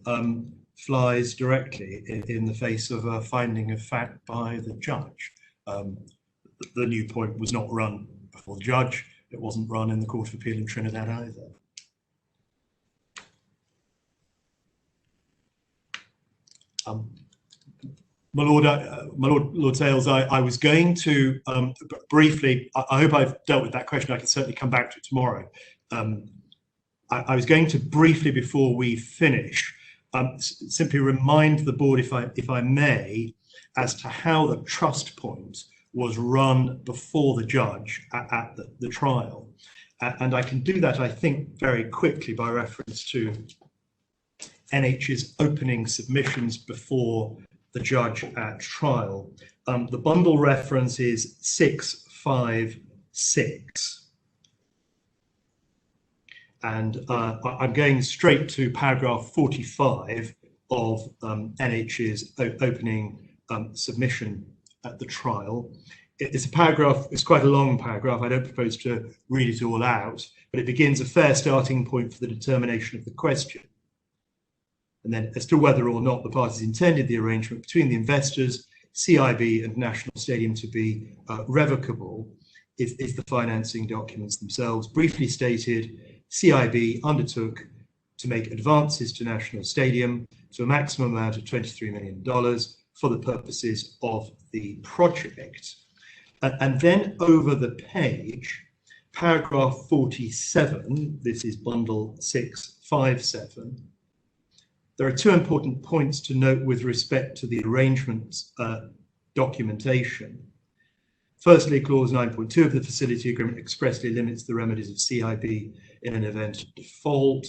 flies directly in the face of a finding of fact by the judge. The new point was not run before the judge. It wasn't run in the Court of Appeal in Trinidad either. My Lord Sales, I was going to briefly, I hope I've dealt with that question. I can certainly come back to it tomorrow. I was going to briefly, before we finish, simply remind the board, if I may, as to how the trust point was run before the judge at the trial. And I can do that, I think, very quickly by reference to NH's opening submissions before the judge at trial. The bundle reference is 656. And I'm going straight to paragraph 45 of NH's opening submission at the trial. It's a paragraph, it's quite a long paragraph. I don't propose to read it all out, but it begins a fair starting point for the determination of the question. And then as to whether or not the parties intended the arrangement between the investors, CIB and National Stadium to be revocable is the financing documents themselves. Briefly stated, CIB undertook to make advances to National Stadium to a maximum amount of $23 million for the purposes of the project. And then over the page, paragraph 47, this is bundle 657, there are two important points to note with respect to the arrangements documentation. Firstly, clause 9.2 of the facility agreement expressly limits the remedies of CIB in an event of default.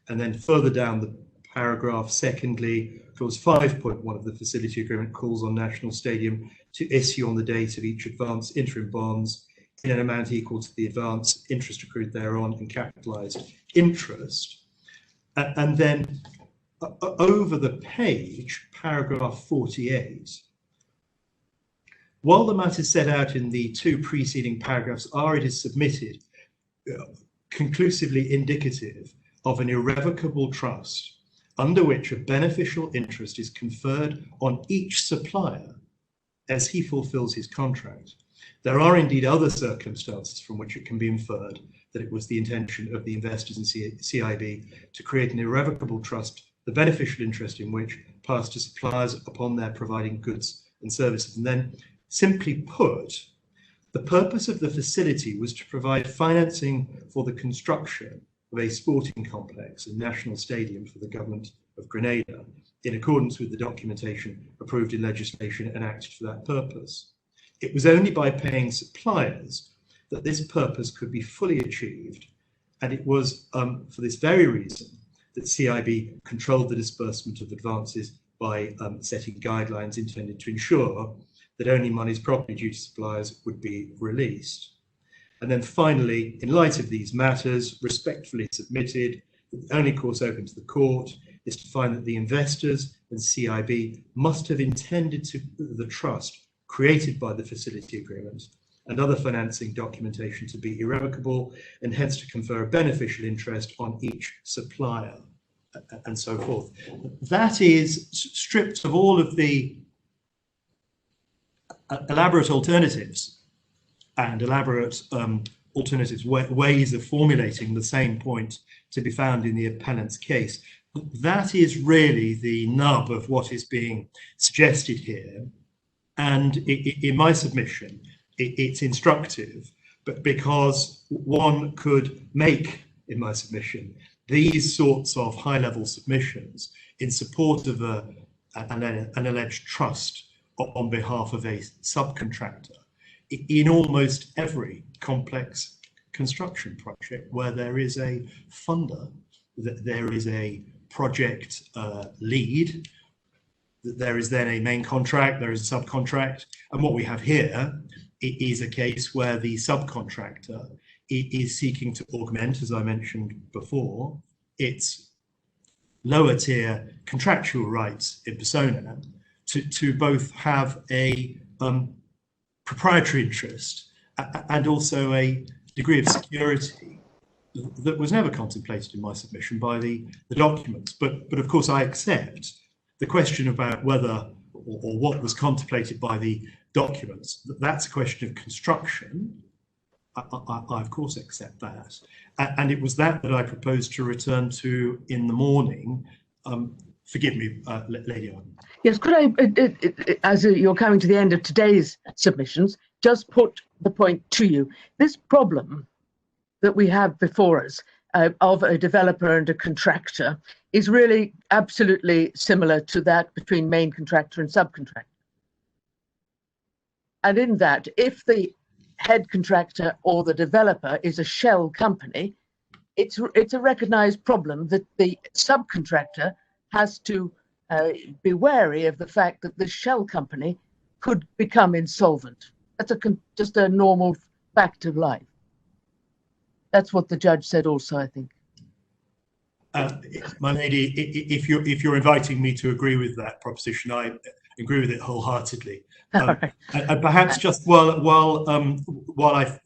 And then further down the paragraph, secondly, clause 5.1 of the facility agreement calls on National Stadium to issue on the date of each advance interim bonds in an amount equal to the advance interest accrued thereon and capitalized interest. And then over the page, paragraph 48, while the matters set out in the two preceding paragraphs are, it is submitted, conclusively indicative of an irrevocable trust under which a beneficial interest is conferred on each supplier, as he fulfills his contract. There are indeed other circumstances from which it can be inferred that it was the intention of the investors in CIB to create an irrevocable trust, the beneficial interest in which passed to suppliers upon their providing goods and services. And then, simply put, the purpose of the facility was to provide financing for the construction of a sporting complex and national stadium for the government of Grenada, in accordance with the documentation approved in legislation enacted for that purpose. It was only by paying suppliers that this purpose could be fully achieved, and it was for this very reason that CIB controlled the disbursement of advances by setting guidelines intended to ensure that only monies properly due to suppliers would be released. And then finally, in light of these matters, respectfully submitted, the only course open to the court is to find that the investors and CIB must have intended the trust created by the facility agreement and other financing documentation to be irrevocable, and hence to confer a beneficial interest on each supplier, and so forth. That is stripped of all of the elaborate alternatives and elaborate ways of formulating the same point to be found in the appellant's case. That is really the nub of what is being suggested here. And in my submission, it's instructive, but because one could make, in my submission, these sorts of high-level submissions in support of an alleged trust on behalf of a subcontractor in almost every complex construction project where there is a funder, that there is a project lead, that there is then a main contract, there is a subcontract, and what we have here is a case where the subcontractor is seeking to augment, as I mentioned before, its lower tier contractual rights in persona to both have a proprietary interest and also a degree of security that was never contemplated in my submission by the documents. But of course I accept the question about whether or what was contemplated by the documents. That's a question of construction. I of course accept that. And it was that I proposed to return to in the morning. Forgive me, Lady Arden. Yes, could I, as you're coming to the end of today's submissions, just put the point to you. This problem that we have before us of a developer and a contractor is really absolutely similar to that between main contractor and subcontractor. And in that, if the head contractor or the developer is a shell company, it's a recognized problem that the subcontractor has to be wary of the fact that the shell company could become insolvent. That's just a normal fact of life. That's what the judge said also, I think. My lady, if you're inviting me to agree with that proposition, I agree with it wholeheartedly. Right. And perhaps just while I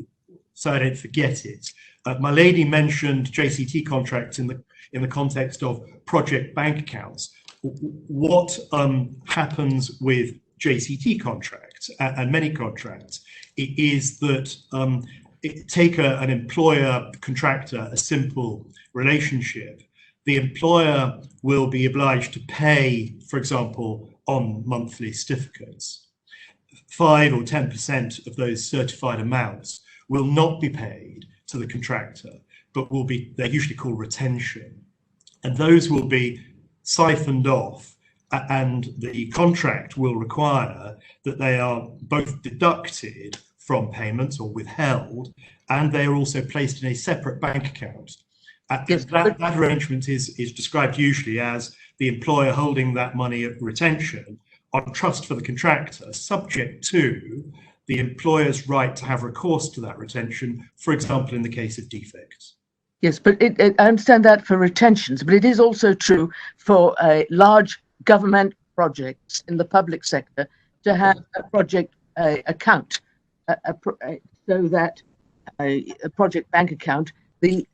so I don't forget it, my lady mentioned JCT contracts in the context of project bank accounts. What happens with JCT contracts and many contracts is that take an employer contractor, a simple relationship. The employer will be obliged to pay, for example, on monthly certificates. 5 or 10% of those certified amounts will not be paid to the contractor, but they're usually called retention. And those will be siphoned off, and the contract will require that they are both deducted from payments or withheld, and they are also placed in a separate bank account. Yes, that arrangement is described usually as the employer holding that money at retention on trust for the contractor, subject to the employer's right to have recourse to that retention, for example, in the case of defects. Yes, but I understand that for retentions, but it is also true for large government projects in the public sector to have a project account, so that a project bank account, the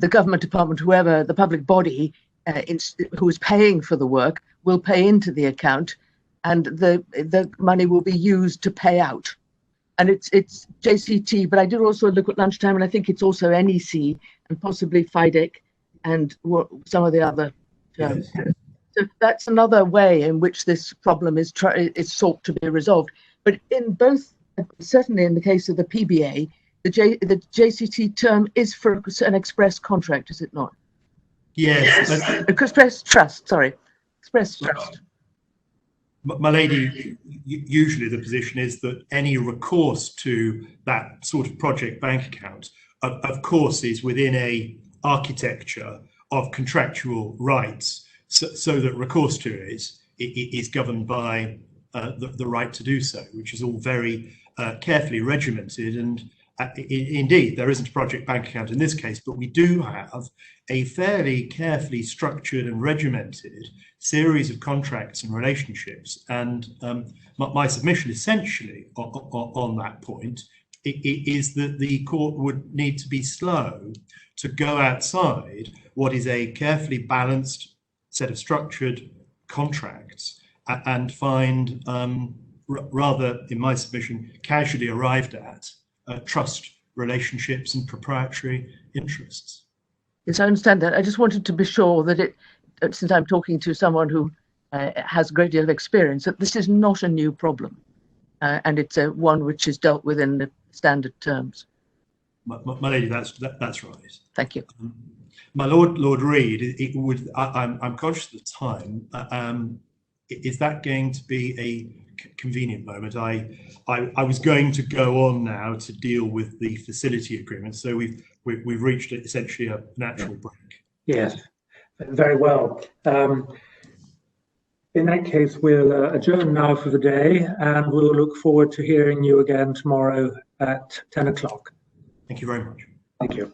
government department, whoever the public body who is paying for the work, will pay into the account and the money will be used to pay out. And it's JCT, but I did also look at lunchtime, and I think it's also NEC and possibly FIDEC and some of the other terms. Yes. So that's another way in which this problem is sought to be resolved. But in both, certainly in the case of the PBA, the JCT term is for an express contract, is it not? Yes. Express trust, sorry. Express trust. My lady, usually the position is that any recourse to that sort of project bank account, of course, is within a architecture of contractual rights, so that recourse to it is governed by the right to do so, which is all very carefully regimented. And indeed, there isn't a project bank account in this case, but we do have a fairly carefully structured and regimented series of contracts and relationships. And my submission essentially on that point is that the court would need to be slow to go outside what is a carefully balanced set of structured contracts and find rather, in my submission, casually arrived at trust relationships and proprietary interests. Yes, I understand that. I just wanted to be sure that since I'm talking to someone who has a great deal of experience, that this is not a new problem, and it's one which is dealt with in the standard terms. My lady, that's right. Thank you. My Lord Reid, I'm conscious of the time. Is that going to be a convenient moment? I was going to go on now to deal with the facility agreement, so we've reached essentially a natural break. Yes, very well. In that case, we'll adjourn now for the day, and we'll look forward to hearing you again tomorrow at 10 o'clock. Thank you very much. Thank you.